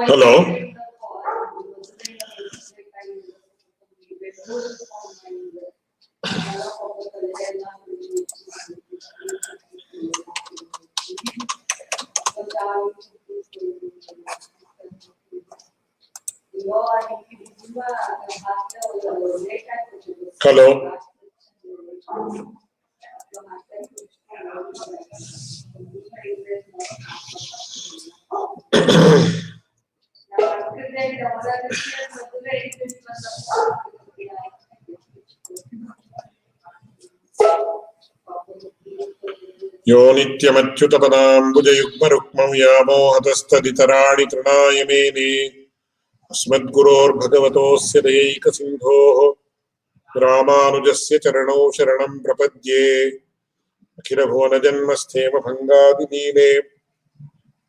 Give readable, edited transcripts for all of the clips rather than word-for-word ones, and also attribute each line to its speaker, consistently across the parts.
Speaker 1: Hello. Hello. Yo nityamachyutapadambujayugmarukmam yamohatastaditaraani trinaya mene asmadguror bhagavatosya dayikasindhoh Ramanujasya charanau sharanam prapadye akhila janmasthema bhangadidine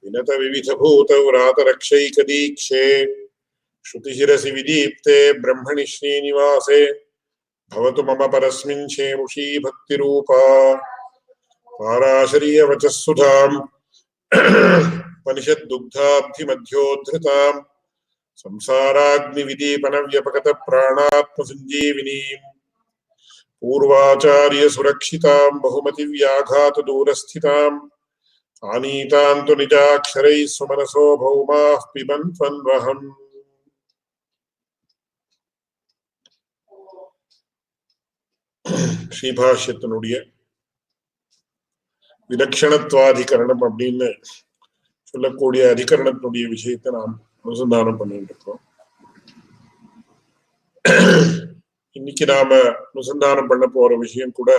Speaker 1: vinata vividhabhuta vrata rakshayika dikshe Shrutisirasi vidipte brahmani srinivase bhavatu mama parasmin shemushi bhakti rupa Parashariya vachasudham Panishad dugdhabdhi madhyodhritam Samsaragni vidipana vyapakata pranatma sanjeevinim Purvacharya surakshitam bahumati vyaghata durasthitam Anitantu nijaksharai sumanaso bhaumah pibantvandvaham SriBhashyatiனுடைய விலக்ஷணத்வாதிகரணம் அப்படின்னு சொல்லக்கூடிய அதிகரணத்தினுடைய விஷயத்தை நாம் அனுசந்தானம் பண்ணிட்டு இருக்கோம். இன்னைக்கு நாம அனுசந்தானம் பண்ண போற விஷயம் கூட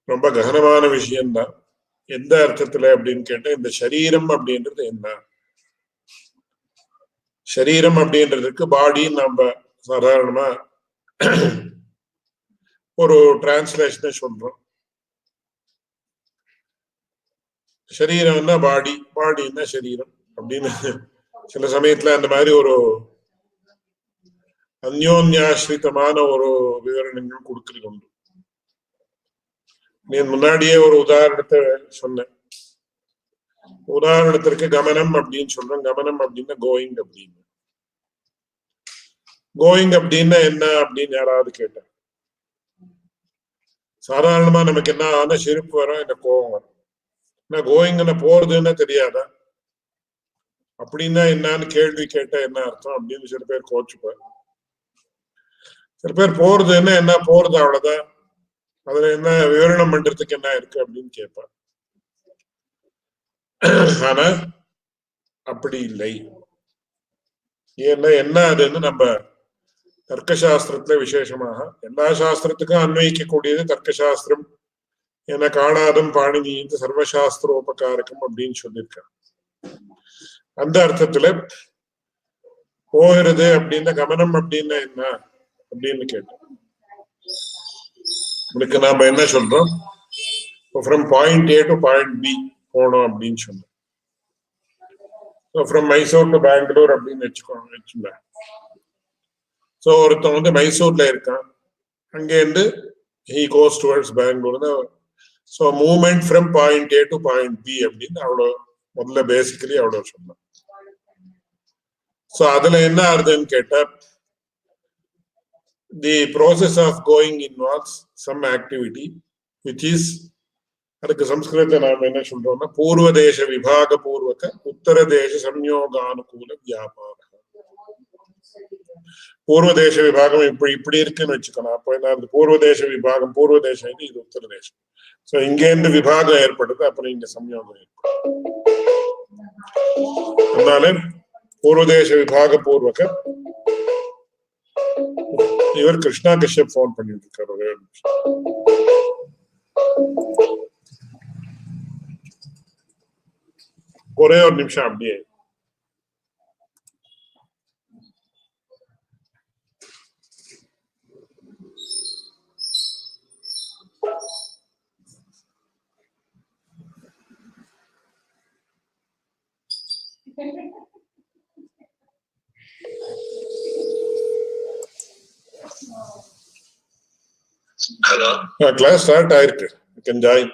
Speaker 1: ரொம்ப ககனமான விஷயம்தான். எந்த அர்த்தத்துல அப்படின்னு கேட்டா, இந்த சரீரம் அப்படின்றது என்ன? சரீரம் அப்படின்றதுக்கு பாடின்னு நம்ம சாதாரணமா ஒரு டிரான்ஸ்லேஷனை சொல்றோம். சரீரம்னா பாடி, பாடின்னா சரீரம் அப்படின்னு சில சமயத்துல அந்த மாதிரி ஒரு அந்யோன்யாசிரிதமான ஒரு விவரணங்கள் கொடுக்கறது உண்டு. நீ முன்னாடியே ஒரு உதாரணத்தை சொன்னேன். உதாரணத்திற்கு கமனம் அப்படின்னு சொல்றோம். கமனம் அப்படின்னா கோயிங் அப்படின்னு. கோயிங் அப்படின்னா என்ன அப்படின்னு யாராவது கேட்டாங்க. சாதாரணமா நமக்கு என்ன ஆனா சிரிப்பு வரும், இந்த கோபம் வரும். கோயிங்கன்னு போறதுன்னு தெரியாதா? அப்படின்னா என்னன்னு கேள்வி கேட்டா என்ன அர்த்தம் அப்படின்னு சில பேர் கோச்சுப்பார். சில பேர் போறதுன்னா என்ன, போறது அவ்வளவுதான், அதுல என்ன விவரணம் பண்றதுக்கு என்ன இருக்கு அப்படின்னு கேட்பார். ஆனா அப்படி இல்லை. ஏன்னா என்ன அதுன்னு நம்ம தர்க்கசாஸ்திரத்துல விசேஷமாக எல்லா சாஸ்திரத்துக்கும் அன்வயிக்கக்கூடியது தர்க்கசாஸ்திரம். என காணாதும் பாணினியின் சர்வசாஸ்திரோபகாரகம் அப்படின்னு சொல்லியிருக்காங்க. அந்த அர்த்தத்துல போகிறது அப்படின்னா கமனம் அப்படின்னா என்ன அப்படின்னு கேட்டோம். உங்களுக்கு நாம என்ன சொல்றோம், from point A to point B போனோம் அப்படின்னு சொன்னோம். ஃப்ரம் மைசூர் டு பெங்களூர் அப்படின்னு வச்சுக்கோங்க. ஸோ ஒருத்தன் மைசூர்ல இருக்கான், அங்கேருந்து he goes towards Bangalore. So movement from point A to point B அப்படின்னு அவ்வளோ முதல்ல பேசிக்கலி அவ்வளோ சொன்னோம். ஸோ அதுல என்ன ஆகுதுன்னு கேட்டா, the process of going involves some activity which is, அதுக்கு சம்ஸ்கிருதத்தை நாம என்ன சொல்றோம்னா பூர்வ தேச விபாக பூர்வக உத்தர தேச சம்யோகானுகூல வியாபார. பூர்வ தேச விபாகம் இப்படி இருக்குன்னு வச்சுக்கணும். அப்போ என்ன, பூர்வ தேச விபாகம் பூர்வ தேசம், இது உத்தர தேசம். சோ இங்கேருந்து விபாகம் ஏற்படுது, அப்புறம் இங்க சம்யோகம் ஏற்படுது. அதனால பூர்வதேச விபாக பூர்வக. இவர் கிருஷ்ணா கஷ்யப் போன் பண்ணிட்டு இருக்காரு. ஒரே ஒரு நிமிஷம் அப்படியே.
Speaker 2: Hello.
Speaker 1: Class start ஆயிருக்கு. You can join.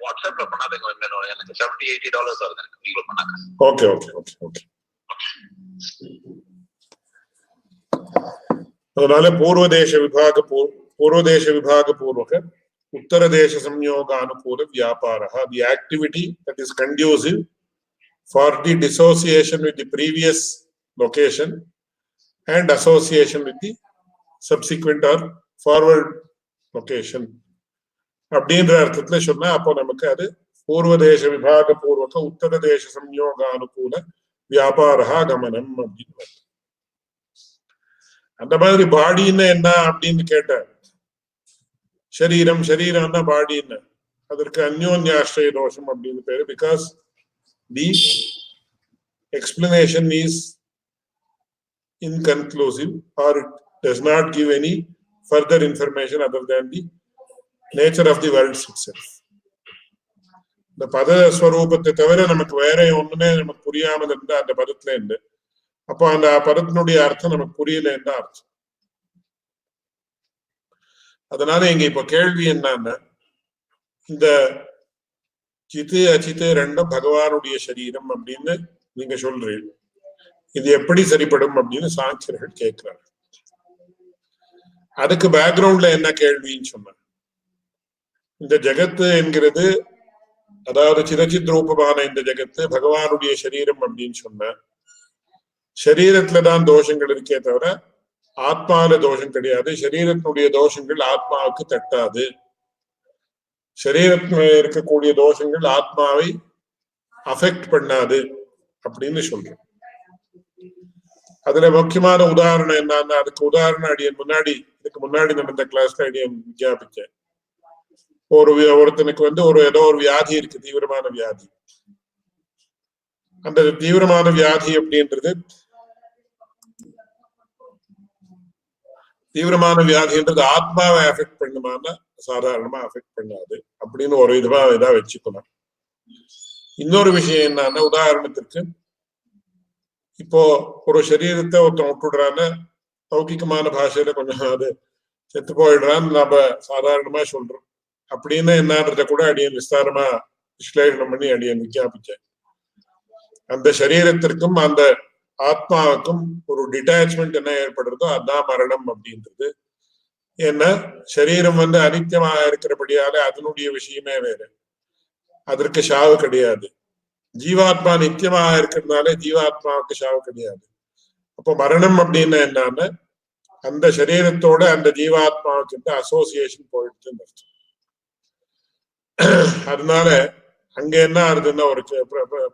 Speaker 2: வாட்ஸ்அப்ல பண்ணாதீங்க, எனக்கு $70-80 வருது எனக்கு நீங்க பண்ணாங்க.
Speaker 1: Okay okay okay okay. அதனால பூர்வதேச விபாக பூர்வக உத்தரதேச சம்யோக அனுகூல வியாபாரः, the activity that is conducive for the dissociation with the previous location and association with the subsequent or forward location அப்படின்ற அர்த்தத்துல சொன்னா அப்போ நமக்கு அது பூர்வதேச விபாக பூர்வக உத்தரதேச சம்யோக அனுகூல வியாபாரः கமனம் அப்படின்னு. அந்த மாதிரி பாடின்னு என்ன அப்படின்னு கேட்ட, சரீரம்னா பாடின்னு, அதற்கு அந்யோன்யாஸ்ரய தோஷம் அப்படின்னு பேரு. Because the explanation is inconclusive or it does not give any further information other than the nature of the world itself. இந்த பத ஸ்வரூபத்தை தவிர நமக்கு வேற ஒண்ணுமே நமக்கு புரியாமல் இருந்தா அந்த பதத்துல இருந்து, அப்போ அந்த பதத்தினுடைய அர்த்தம் நமக்கு புரியலன்னு அர்த்தம். அதனால இங்க இப்ப கேள்வி என்னன்னா, இந்த சித்து அச்சித்து ரெண்டும் பகவானுடைய சரீரம் அப்படின்னு நீங்க சொல்றீங்க, இது எப்படி சரிப்படும் அப்படின்னு சாங்கியர்கள் கேட்கிறாங்க. அதுக்கு பேக்ரவுண்ட்ல என்ன கேள்வின்னு சொன்ன, இந்த ஜெகத்து என்கிறது, அதாவது சிரச்சித் ரூபமான இந்த ஜெகத்து பகவானுடைய சரீரம் அப்படின்னு சொன்ன, சரீரத்துலதான் தோஷங்கள் இருக்கே தவிர ஆத்மாவில தோஷம் கிடையாது. சரீரத்தினுடைய தோஷங்கள் ஆத்மாவுக்கு தட்டாது. சரீரத்துல இருக்கக்கூடிய தோஷங்கள் ஆத்மாவை அஃபெக்ட் பண்ணாது அப்படின்னு சொல்றோம். அதுல முக்கியமான உதாரணம் என்னன்னா, அதுக்கு உதாரணம் இதுக்கு முன்னாடி நடந்த கிளாஸ்ல அடியன் விஞ்ஞாபிச்சேன். ஒருத்தனுக்கு ஏதோ ஒரு வியாதி இருக்கு, தீவிரமான வியாதி. அந்த தீவிரமான வியாதி அப்படின்றது ஆத்மாவை அஃபெக்ட் பண்ணுமானா சாதாரணமா அஃபெக்ட் பண்ணாது அப்படின்னு ஒரு இதா வச்சுக்கணும். இன்னொரு விஷயம் என்னன்னா, உதாரணத்திற்கு இப்போ ஒரு சரீரத்தை ஒருத்தன் விட்டுடுறான்னு லௌகிகமான பாஷையில கொஞ்சம் அது செத்து போயிடுறான்னு நம்ம சாதாரணமா சொல்றோம். அப்படின்னு என்னன்றத கூட அடியன் விஸ்தாரமா விஸ்லேஷனம் பண்ணி அடியன் விஞ்ஞாபிச்சேன். அந்த சரீரத்திற்கும் அந்த ஆத்மாவுக்கும் ஒரு டிட்டாச்மெண்ட் என்ன ஏற்படுறதோ அதான் மரணம் அப்படின்றது. ஏன்னா சரீரம் அனித்தியமாக இருக்கிறபடியால அதனுடைய விஷயமே வேற, அதற்கு சாவு கிடையாது. ஜீவாத்மா நித்தியமாக இருக்கிறதுனால ஜீவாத்மாவுக்கு சாவு கிடையாது. அப்போ மரணம் அப்படின்னு என்னன்னா, அந்த சரீரத்தோட அந்த ஜீவாத்மாவுக்கு அசோசியேஷன் போயிடுச்சுன்னு அர்த்தம். அதனால அங்க என்ன ஆகுதுன்னா, ஒரு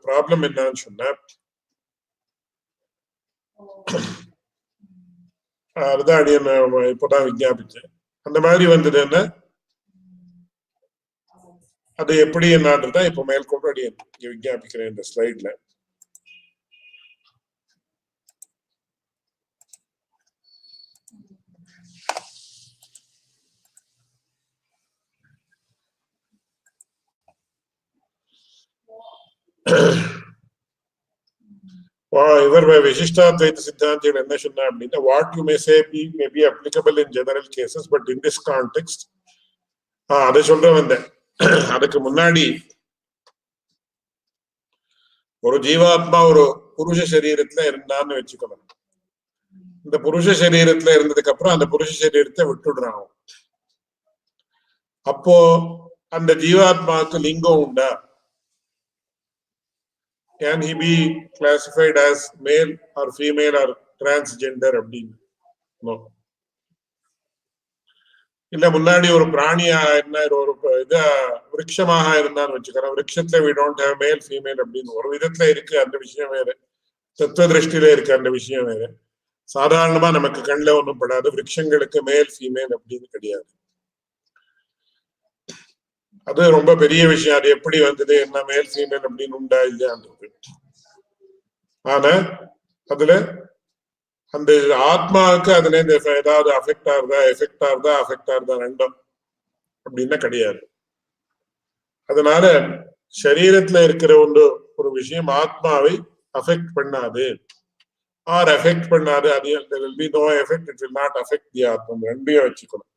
Speaker 1: ப்ராப்ளம் என்னன்னு சொன்னா, அதுதான் அடியன் இப்பதான் விஞ்ஞாபிச்சேன். அந்த மாதிரி வந்ததுன்னா அது எப்படி என்னன்றதான் இப்ப மேற்கொண்டு அடியன் விஞ்ஞாபிக்கிறேன் இந்த ஸ்லைட்ல. இவர் விசிஷ்டாத்வைத சித்தாந்திகள் என்ன சொன்னா அப்படின்னா, what you may say may be applicable in general cases, but in this context அதை சொல்ற வந்தேன். அதுக்கு முன்னாடி ஒரு ஜீவாத்மா ஒரு புருஷ சரீரத்துல இருந்தான்னு வச்சுக்கணும். இந்த புருஷ சரீரத்துல இருந்ததுக்கு அப்புறம் அந்த புருஷ சரீரத்தை விட்டுடுறான். அப்போ அந்த ஜீவாத்மாவுக்கு லிங்கம் உண்டா? Can he be classified as male or female or transgender அப்படின்னு? No. இல்ல முன்னாடி ஒரு பிராணியா என்ன ஒரு விருட்சமாக இருந்தான்னு வச்சுக்கிறோம். விருட்சத்துல we don't have male female அப்படின்னு ஒரு விதத்துல இருக்கு, அந்த விஷயம் வேற. தத்துவ திருஷ்டில இருக்கு, அந்த விஷயம் வேற. சாதாரணமா நமக்கு கண்ணில் ஒண்ணும் படாது. விருட்சங்களுக்கு மேல் ஃபீமேல் அப்படின்னு கிடையாது. அது ரொம்ப பெரிய விஷயம். அது எப்படி வந்தது, என்ன மேல் ஃபீமேல் அப்படின்னு உண்டா இல்லையான்றது. ஆனா அதுல அந்த ஆத்மாவுக்கு அதுல இருந்து ஏதாவது அஃபெக்ட் ஆகுதா ரெண்டும் அப்படின்னா கிடையாது. அதனால சரீரத்துல இருக்கிற ஒரு விஷயம் ஆத்மாவை அஃபெக்ட் பண்ணாது. ஆர் அஃபெக்ட் பண்ணாது, அது there will be no effect, it will not affect the ஆத்மா. ரெண்டையும் வச்சுக்கணும்.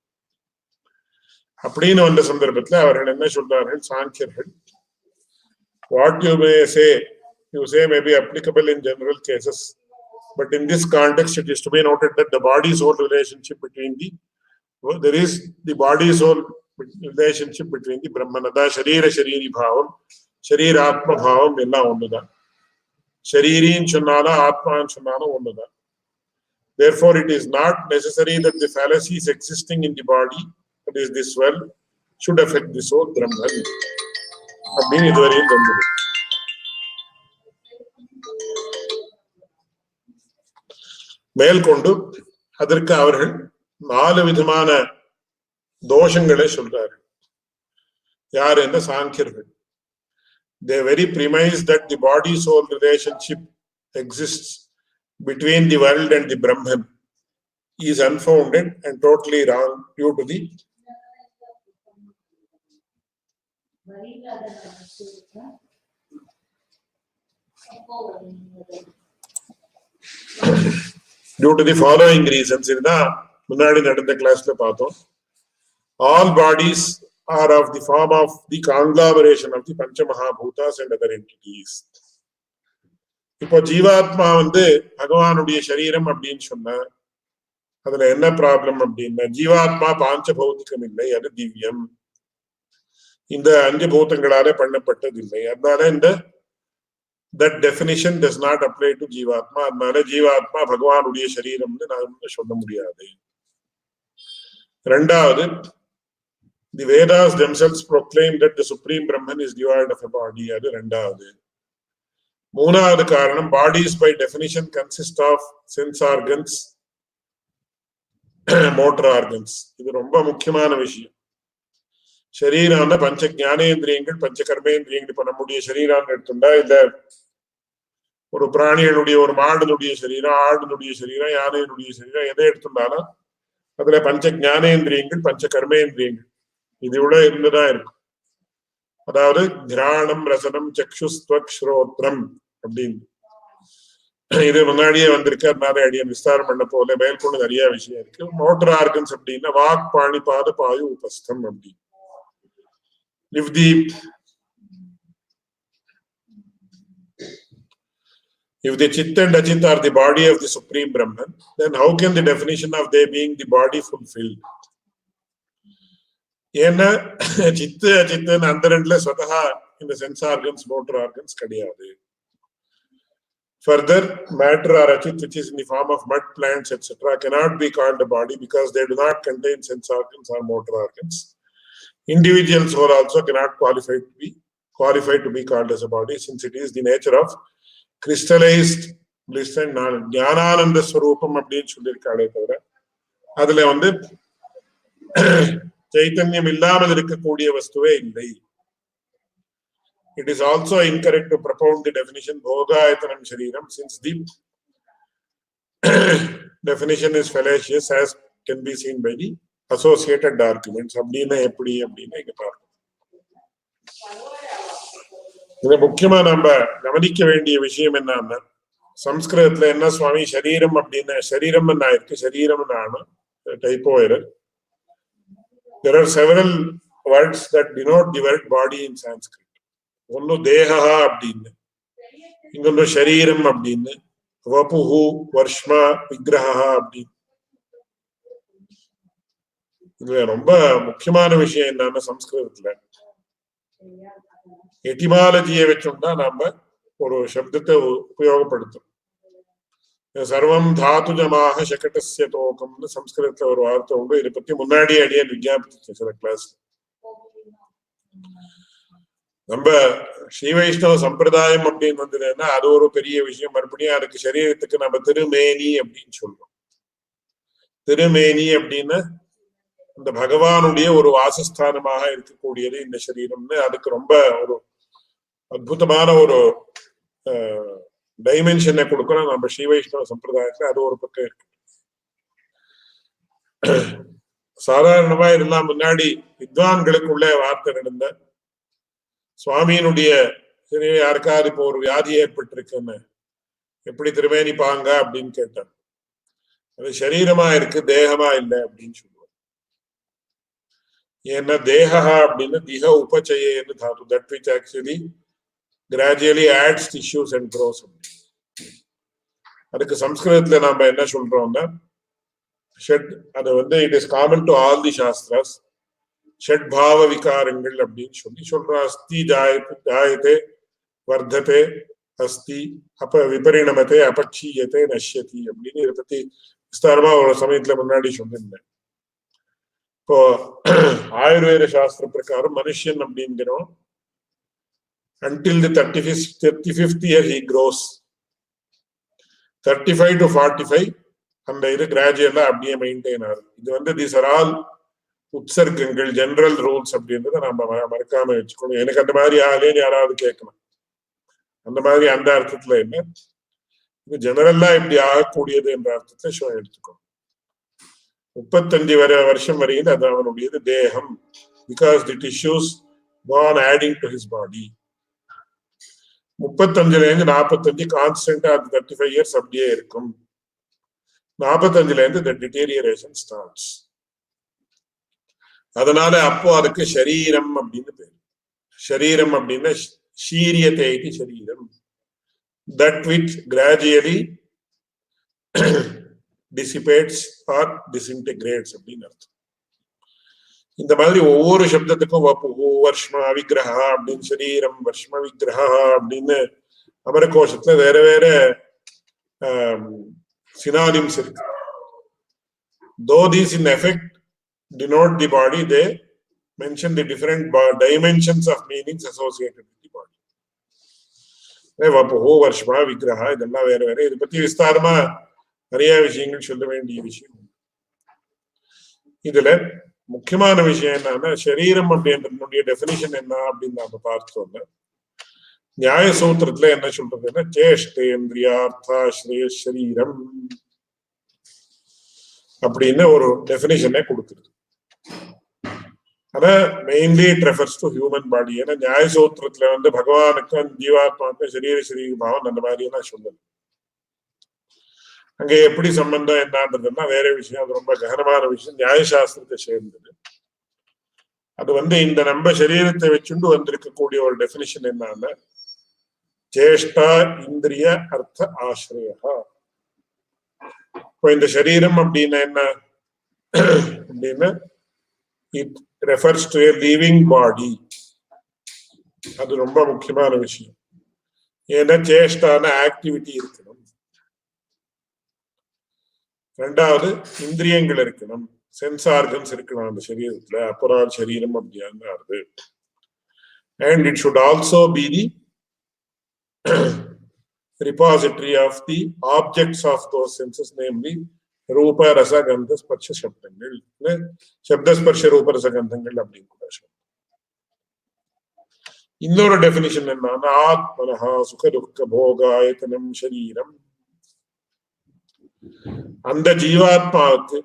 Speaker 1: அப்படின்னு வந்த சந்தர்ப்பத்தில் அவர்கள் என்ன சொல்றார்கள் சாங்கியர்கள், what you may say, you say may be applicable in general cases, but in this context it is to be noted that the body soul relationship between there is the body soul relationship between the brahmanada sharira shariri bhavam sharira atma bhavam ella onnuda, sharirin chonnala atman chonnala onnuda. Therefore it is not necessary that the fallacies existing in the body, that is this well, should affect the soul brahman. அப்படின்னு இதுவரையும் தந்தது. மேல்கொண்டு அதற்கு அவர்கள் 4 விதமான தோஷங்களை சொல்றார்கள். யார் என்ற சாங்கியர்கள். They very premise that the body soul relationship exists between the world and the Brahman is unfounded and totally wrong due to the following reasons. இதுதான் முன்னாடி நடந்த கிளாஸ்ல பார்த்தோம். All bodies are of the form of the conglomeration of the Panchamahabhutas and other entities. இப்போ ஜீவாத்மா பகவானுடைய சரீரம் அப்படின்னு சொன்னா அதுல என்ன ப்ராப்ளம் அப்படின்னா, ஜீவாத்மா பாஞ்ச பௌத்திகம் இல்லை, அது திவ்யம், இந்த 5 பூதங்களால பண்ணப்பட்டதில்லை. அதனால that definition does not apply to ஜீவாத்மா. அதனால ஜீவாத்மா பகவானுடைய சரீரம்னு நான் சொல்ல முடியாது. ரெண்டாவது, the Vedas themselves proclaim that the Supreme Brahman is devoid of a body. அது ரெண்டாவது. மூணாவது காரணம், bodies by definition consist of sense organs, motor organs. இது ரொம்ப முக்கியமான விஷயம். சரீரான பஞ்ச ஞானேந்திரியங்கள் பஞ்ச கர்மேந்திரியங்கள். இப்ப நம்முடைய சரீரான்னு எடுத்துட்டா, இல்ல ஒரு பிராணிகளுடைய, ஒரு மாடுனுடைய சரீரம், ஆடுனுடைய சரீரம், யானையினுடைய சரீரம், எதை எடுத்துட்டாலும் அதுல பஞ்ச ஞானேந்திரியங்கள் பஞ்ச கர்மேந்திரியங்கள் இது இவ்வளவு இருந்துதான் இருக்கும். அதாவது கிராணம் ரசனம் சக்ஷுஸ்த்வக் ஸ்ரோத்ரம் அப்படின்னு இது முன்னாடியே வந்திருக்கு. அதனால அடியன் விஸ்தாரம் பண்ண போல மேற்கொண்டு நிறைய விஷயம் இருக்கு. மோட்டர் ஆர்கன்ஸ் அப்படின்னா வாக் பாணி பாத பாயு உபஸ்தம் அப்படின்னு. If the chitta and ajita are the body of the Supreme Brahman, then how can the definition of they being the body fulfilled? ஏன்னா சித்து அஜித்துன்னு அந்த ரெண்டுல சொதகா இந்த சென்ஸ் ஆர்கன்ஸ் மோட்டர் ஆர்கன்ஸ் கிடையாது. Further, matter or achit which is in the form of mud, plants, etc. cannot be called a body because they do not contain sense organs or motor organs. Individual soul also cannot qualify to be called as a body, since it is the nature of crystallized bliss and knowledge. Gnanananda ஸ்வரூபம் அப்படின்னு சொல்லியிருக்காளே தவிர அதுல சைத்தன்யம் இல்லாமல் இருக்கக்கூடிய வஸ்துவே இல்லை. It is also incorrect to propound the definition bhogayatanam shariram, since the definition is fallacious, as can be seen by the associated arguments. அப்படின்னா எப்படி அப்படின்னு இங்க பார்க்கணும். இது முக்கியமா நம்ம கவனிக்க வேண்டிய விஷயம் என்னன்னா, சம்ஸ்கிருதத்துல என்ன சுவாமி சரீரம் அப்படின்னா சரீரம் என்ன இருக்கு, சரீரம் டைப்போ error. There are several words that denote the word body in Sanskrit. ஒன்னு தேகா அப்படின்னு, இன்னொன்னு சரீரம் அப்படின்னு, வபுஹு வர்ஷ்மா விக்கிரஹா அப்படின்னு. இதுல ரொம்ப முக்கியமான விஷயம் என்னன்னா, சம்ஸ்கிருதத்துல எட்டிமாலஜியை வச்சோம்னா நாம ஒரு சப்தத்தை உபயோகப்படுத்தும். சர்வம் தாத்துஜமாக சகடஸ்ய தோகம்னு சம்ஸ்கிருதத்துல ஒரு வார்த்தை உண்டு. இதை பத்தி முன்னாடியே அடியேன் விஞ்ஞாபிச்சேன் சில கிளாஸ். நம்ம ஸ்ரீ வைஷ்ணவ சம்பிரதாயம் அப்படின்னு வந்ததுன்னா அது ஒரு பெரிய விஷயம். மறுபடியும் அதுக்கு சரீரத்துக்கு நம்ம திருமேனி அப்படின்னு சொல்றோம். திருமேனி அப்படின்னா இந்த பகவானுடைய ஒரு வாசஸ்தானமாக இருக்கக்கூடியது இந்த சரீரம்னு அதுக்கு ரொம்ப ஒரு அற்புதமான ஒரு டைமென்ஷனை கொடுக்கணும் நம்ம ஸ்ரீ வைஷ்ணவ சம்பிரதாயத்துல. அது ஒரு பக்கம் இருக்கு. சாதாரணமா இதெல்லாம் முன்னாடி வித்வான்களுக்குள்ள வார்த்தை நடந்த சுவாமியினுடைய யாருக்காவது இப்போ ஒரு வியாதி ஏற்பட்டிருக்குன்னு எப்படி திருமேனி பாங்க அப்படின்னு கேட்டாங்க. அது சரீரமா இருக்கு, தேகமா இல்லை அப்படின்னு சொல்லுவாங்க. ஏன்னா தேகா அப்படின்னு திக உபச்சயன்னு தாத்து, that which actually gradually adds tissues and grows. அதுக்கு சம்ஸ்கிருதத்துல நாம என்ன சொல்றோம்னா ஷட், அது it is common to all the shastras, ஷட் பாவ விகாரங்கள் அப்படின்னு சொல்றோம். அஸ்தி ஜாயதே வர்த்ததே, அஸ்தி விபரிணமத்தை அபக்ஷீயத்தை நஷ்யதி அப்படின்னு இதை பத்தி விஸ்தாரமா ஒரு சமயத்துல முன்னாடி சொல்லியிருந்தேன். இப்போ ஆயுர்வேத சாஸ்திர பிரகாரம் மனுஷன் அப்படிங்கிறோம் until the 35th year he grows. 35 to 45 அந்த இது கிராஜுவலா அப்படியே மெயின்டைன் ஆகும். இது these are all உற்சர்க்கங்கள், ஜெனரல் ரூல்ஸ் அப்படின்றத நம்ம மறக்காம வச்சுக்கணும். எனக்கு அந்த மாதிரி ஆலேன்னு யாராவது கேட்கணும், அந்த மாதிரி அந்த அர்த்தத்துல என்ன, இது ஜெனரலா இப்படி ஆகக்கூடியது என்ற அர்த்தத்தை எடுத்துக்கணும். 35 வருஷம் வரையில் அது அவனுடையது தேகம், because the tissues go on adding to his body. 35 45 கான்ஸ்டன்டா அது 35 இயர்ஸ் அப்படியே இருக்கும். 45 the deterioration starts. அதனால அப்போ அதுக்கு ஷரீரம் அப்படின்னு பேரு. ஷரீரம் அப்படின்னா ஷீரியத்தை ஷரீரம், that which gradually dissipates or disintegrates அப்படின்னு அர்த்தம். இந்த மாதிரி ஒவ்வொரு சப்தத்துக்கும் வர்ஷ்ம விக்கிரகா அப்படின்னு சரீரம், வர்ஷ்ம விக்கிரகா அப்படின்னு அமரகோஷத்துல வேற வேற synonyms இருக்கு. Though these in effect denote the body, they mention the different dimensions of meanings associated with the body. வபு வர்ஷ்மா விக்கிரகா இதெல்லாம் வேற வேற. இதை பத்தி விஸ்தாரமா நிறைய விஷயங்கள் சொல்ல வேண்டிய விஷயம். இதுல முக்கியமான விஷயம் என்னன்னா சரீரம் அப்படின்றதுடைய டெபினிஷன் என்ன அப்படின்னு நாம பார்த்தோம்னா, நியாய சூத்திரத்துல என்ன சொல்றதுன்னா சேஷ்டேந்திரியார்த்தாஸ்ரய சரீரம் அப்படின்னு ஒரு டெபினிஷனே கொடுத்துருது. ஆனா mainly it refers to human body. ஏன்னா நியாய சூத்திரத்துல பகவானுக்கும் ஜீவாத்மாவுக்கும் சரீர பாவம் அந்த மாதிரி எல்லாம் சொல்லுது. அங்க எப்படி சம்பந்தம் என்னன்றதுன்னா வேற விஷயம், அது ரொம்ப ககனமான விஷயம், நியாயசாஸ்திரத்தை சேர்ந்தது. அது இந்த நம்ம சரீரத்தை வச்சுண்டு வந்திருக்கக்கூடிய ஒரு டெபினிஷன் என்னன்னா சேஷ்டா இந்திரிய அர்த்த ஆசிரியா. இப்போ இந்த சரீரம் அப்படின்னா என்ன அப்படின்னா it refers to a living body. அது ரொம்ப முக்கியமான விஷயம். ஏன்னா சேஷ்டான ஆக்டிவிட்டி இருக்கணும். ரெண்டாவது இந்திரியங்கள் இருக்கணும், சென்ஸ் ஆர்கன்ஸ் இருக்கணும் அந்த சரீரத்துல, அப்புறம் சரீரம் அப்படின்னா அது. And it should also be the repository of the objects of those senses, namely ரூப ரச கந்த ஸ்பர்ஷ சப்தங்கள், சப்த ஸ்பர்ஷ ரூப ரச கந்தங்கள் அப்படின்னு கூட சொல்லுவோம். இன்னொரு டெபினிஷன் என்னன்னா ஆத்மனஹா சுக துக்க போகாயத்தனம் சரீரம். அந்த ஜீவாத்மாவுக்கு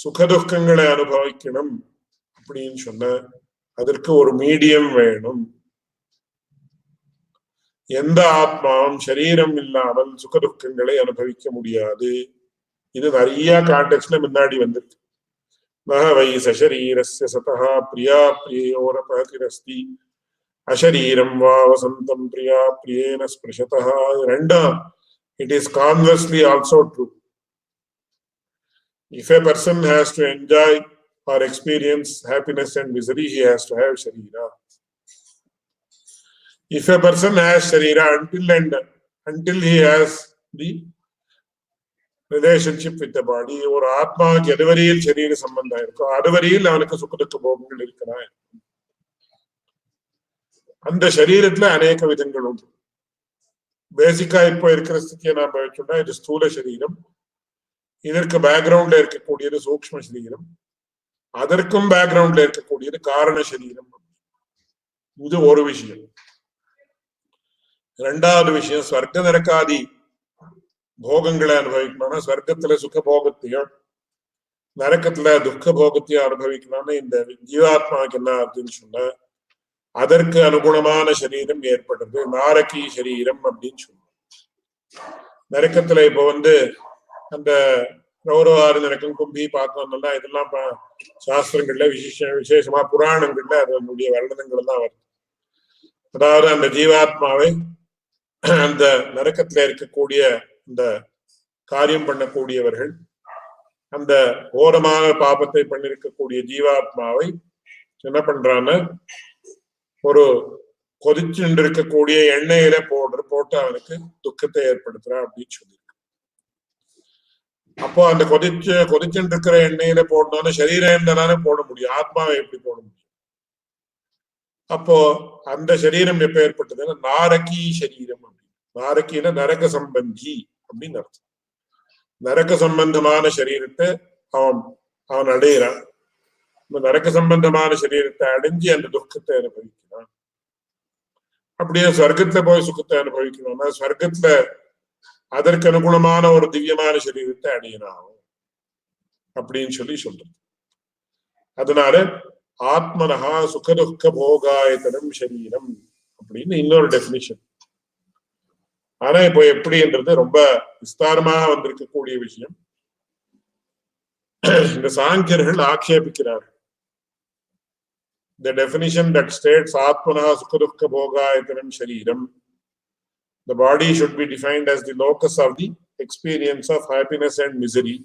Speaker 1: சுகதுக்கங்களை அனுபவிக்கணும் அப்படின்னு சொன்ன அதற்கு ஒரு மீடியம் வேணும். எந்த ஆத்மாவும் சரீரம் இல்லாமல் சுகதுக்கங்களை அனுபவிக்க முடியாது. இது நிறைய கான்டெக்ஸ்ட்ல முன்னாடி வந்திருக்கு. நஹ வை சரீரஸ்ய சதஹா பிரியா பிரியோரபஹதிரஸ்தி அசரீரம் வா வசந்தம் பிரியா பிரியேன ஸ்பிருஷதஹ. ரெண்டாம், it is conversely also true. If a person has to enjoy or experience happiness and misery, he has to have sharira. If a person has sharira until he has the relationship with the body, or atma ku eduvariyil sharira sambandha irukku, aduvariyil avanukku sukadukka bhogangal irukana. அந்த சரீரத்துல அநேக விதங்கள் உண்டு. பேசிக்கா இப்போ இருக்கிற ஸ்திதியை நாம வச்சோம்னா இது ஸ்தூல சரீரம். இதற்கு பேக்ரவுண்ட்ல இருக்கக்கூடியது சூக்ஷ்ம சரீரம். அதற்கும் பேக்ரவுண்ட்ல இருக்கக்கூடியது காரண சரீரம். இது ஒரு விஷயம். ரெண்டாவது விஷயம், ஸ்வர்க்க நரகாதி போகங்களை அனுபவிக்கணும்னா ஸ்வர்க்கத்துல சுக போகத்தையும் நரக்கத்துல துக்க போகத்தையும் அனுபவிக்கணும்னா இந்த ஜீவாத்மாவுக்கு என்ன ஆகுதுன்னு சொன்னா அதற்கு அனுகுணமான சரீரம் ஏற்படுறது, நாரகி சரீரம் அப்படின்னு சொல்லுவோம். நரக்கத்துல இப்போ அந்த கௌரவாரிந்தனக்கும் கும்பி பாக்கம் இதெல்லாம் சாஸ்திரங்கள்ல விசேஷமா புராணங்கள்ல அதனுடைய வர்ணனங்கள் தான் வருது. அதாவது அந்த ஜீவாத்மாவை அந்த நரக்கத்துல இருக்கக்கூடிய இந்த காரியம் பண்ணக்கூடியவர்கள், அந்த கோரமான பாபத்தை பண்ணிருக்கக்கூடிய ஜீவாத்மாவை என்ன பண்றான்னு ஒரு கொதிச்சு இருக்கக்கூடிய எண்ணெயில போட்டு அவனுக்கு துக்கத்தை ஏற்படுத்துறான் அப்படின்னு சொல்லியிருக்கு. அப்போ அந்த கொதிச்சுட்டு இருக்கிற எண்ணெயில போடணும்னு சரீரம் தானே போட முடியும், ஆத்மாவை எப்படி போட முடியும்? அப்போ அந்த சரீரம் எப்ப ஏற்பட்டதுன்னா நாரகி சரீரம் அப்படின்னு. நாரகின்னா நரக சம்பந்தி அப்படின்னு அர்த்தம். நரக சம்பந்தமான சரீரத்தை அவன் அடையிறான். நரக சம்பந்தமான சரீரத்தை அடைஞ்சு அந்த துக்கத்தை அனுபவிக்கிறான். அப்படியே சொர்க்கத்துல போய் சுகத்தை அனுபவிக்கணும்னா சொர்க்கத்துல அதற்கு அனுகுணமான ஒரு திவ்யமான சரீரத்தை அடையினான் அப்படின்னு சொல்றது. அதனால ஆத்மனஹா சுகதுக்க போகாயத்தனம் சரீரம் அப்படின்னு இன்னொரு டெபினிஷன். ஆனா இப்போ எப்படின்றது ரொம்ப விஸ்தாரமாக வந்திருக்கக்கூடிய விஷயம். இந்த சாங்கியர்கள் ஆக்ஷேபிக்கிறார்கள். The definition that states Atmanaha Sukha Bhogayatanam Shariram, the body should be defined as the locus of the experience of happiness and misery.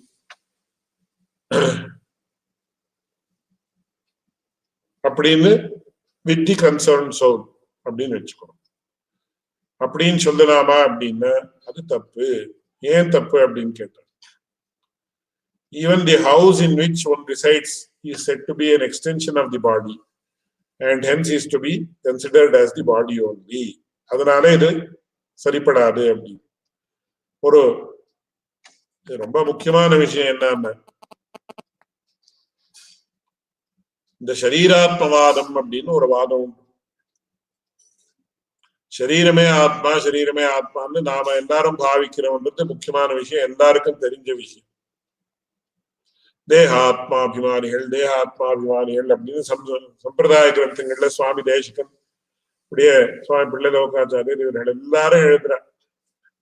Speaker 1: அப்படின்னு with the concerned soul அப்படின்னு வச்சுக்கணும். அப்படின்னு சொல்லலாமா அப்படின்னா அது தப்பு. ஏன் தப்பு அப்படின்னு கேட்டார். Even the house in which one resides is said to be an extension of the body and hence is to be considered as the body only. அதனால இது சரிப்படாது அப்படின்னு ஒரு ரொம்ப முக்கியமான விஷயம் என்னன்னா, இந்த சரீராத்மவாதம் அப்படின்னு ஒரு வாதம் உண்டு. சரீரமே ஆத்மா சரீரமே ஆத்மான்னு நாம எல்லாரும் பாவிக்கிறோம்ன்றது முக்கியமான விஷயம், எல்லாருக்கும் தெரிஞ்ச விஷயம். தேகாத்மாபிமானிகள் அப்படின்னு சம்பிரதாய கிரந்தங்கள்ல சுவாமி தேசிகன், அப்படியே சுவாமி பிள்ளை லோகாச்சாரியர் இவர்கள் எல்லாரும் எழுதுறார்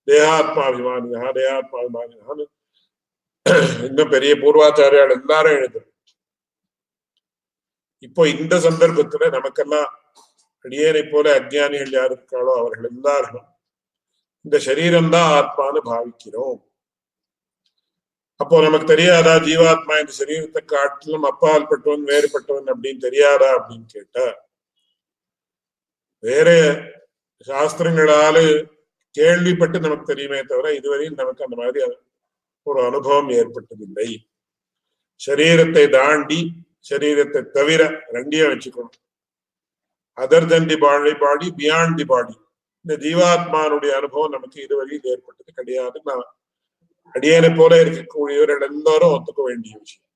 Speaker 1: தேகாத்மாபிமானிகான்னு. இன்னும் பெரிய பூர்வாச்சாரியால் எல்லாரும் எழுதுற. இப்போ இந்த சந்தர்ப்பத்துல நமக்கெல்லாம் அடியேனை போல அஜ்ஞானிகள் யார் இருக்காளோ அவர்கள் எல்லாரும் இந்த சரீரம்தான் ஆத்மான்னு பாவிக்கிறோம். அப்போ நமக்கு தெரியாதா ஜீவாத்மா இந்த சரீரத்தை காட்டிலும் அப்பால் பட்டவன் வேறுபட்டவன் அப்படின்னு தெரியாதா அப்படின்னு கேட்டா, வேற சாஸ்திரங்களால கேள்விப்பட்டு நமக்கு தெரியுமே தவிர இதுவரையும் நமக்கு அந்த மாதிரி ஒரு அனுபவம் ஏற்பட்டதில்லை. சரீரத்தை தாண்டி சரீரத்தை தவிர ரெண்டையும் வச்சுக்கணும். Other than the body beyond the body. இந்த ஜீவாத்மானுடைய அனுபவம் நமக்கு இதுவரையில் ஏற்பட்டது கிடையாது. நான் அடியேனை போல இருக்கக்கூடியவர்கள் எல்லாரும் ஒத்துக்க வேண்டிய விஷயம்.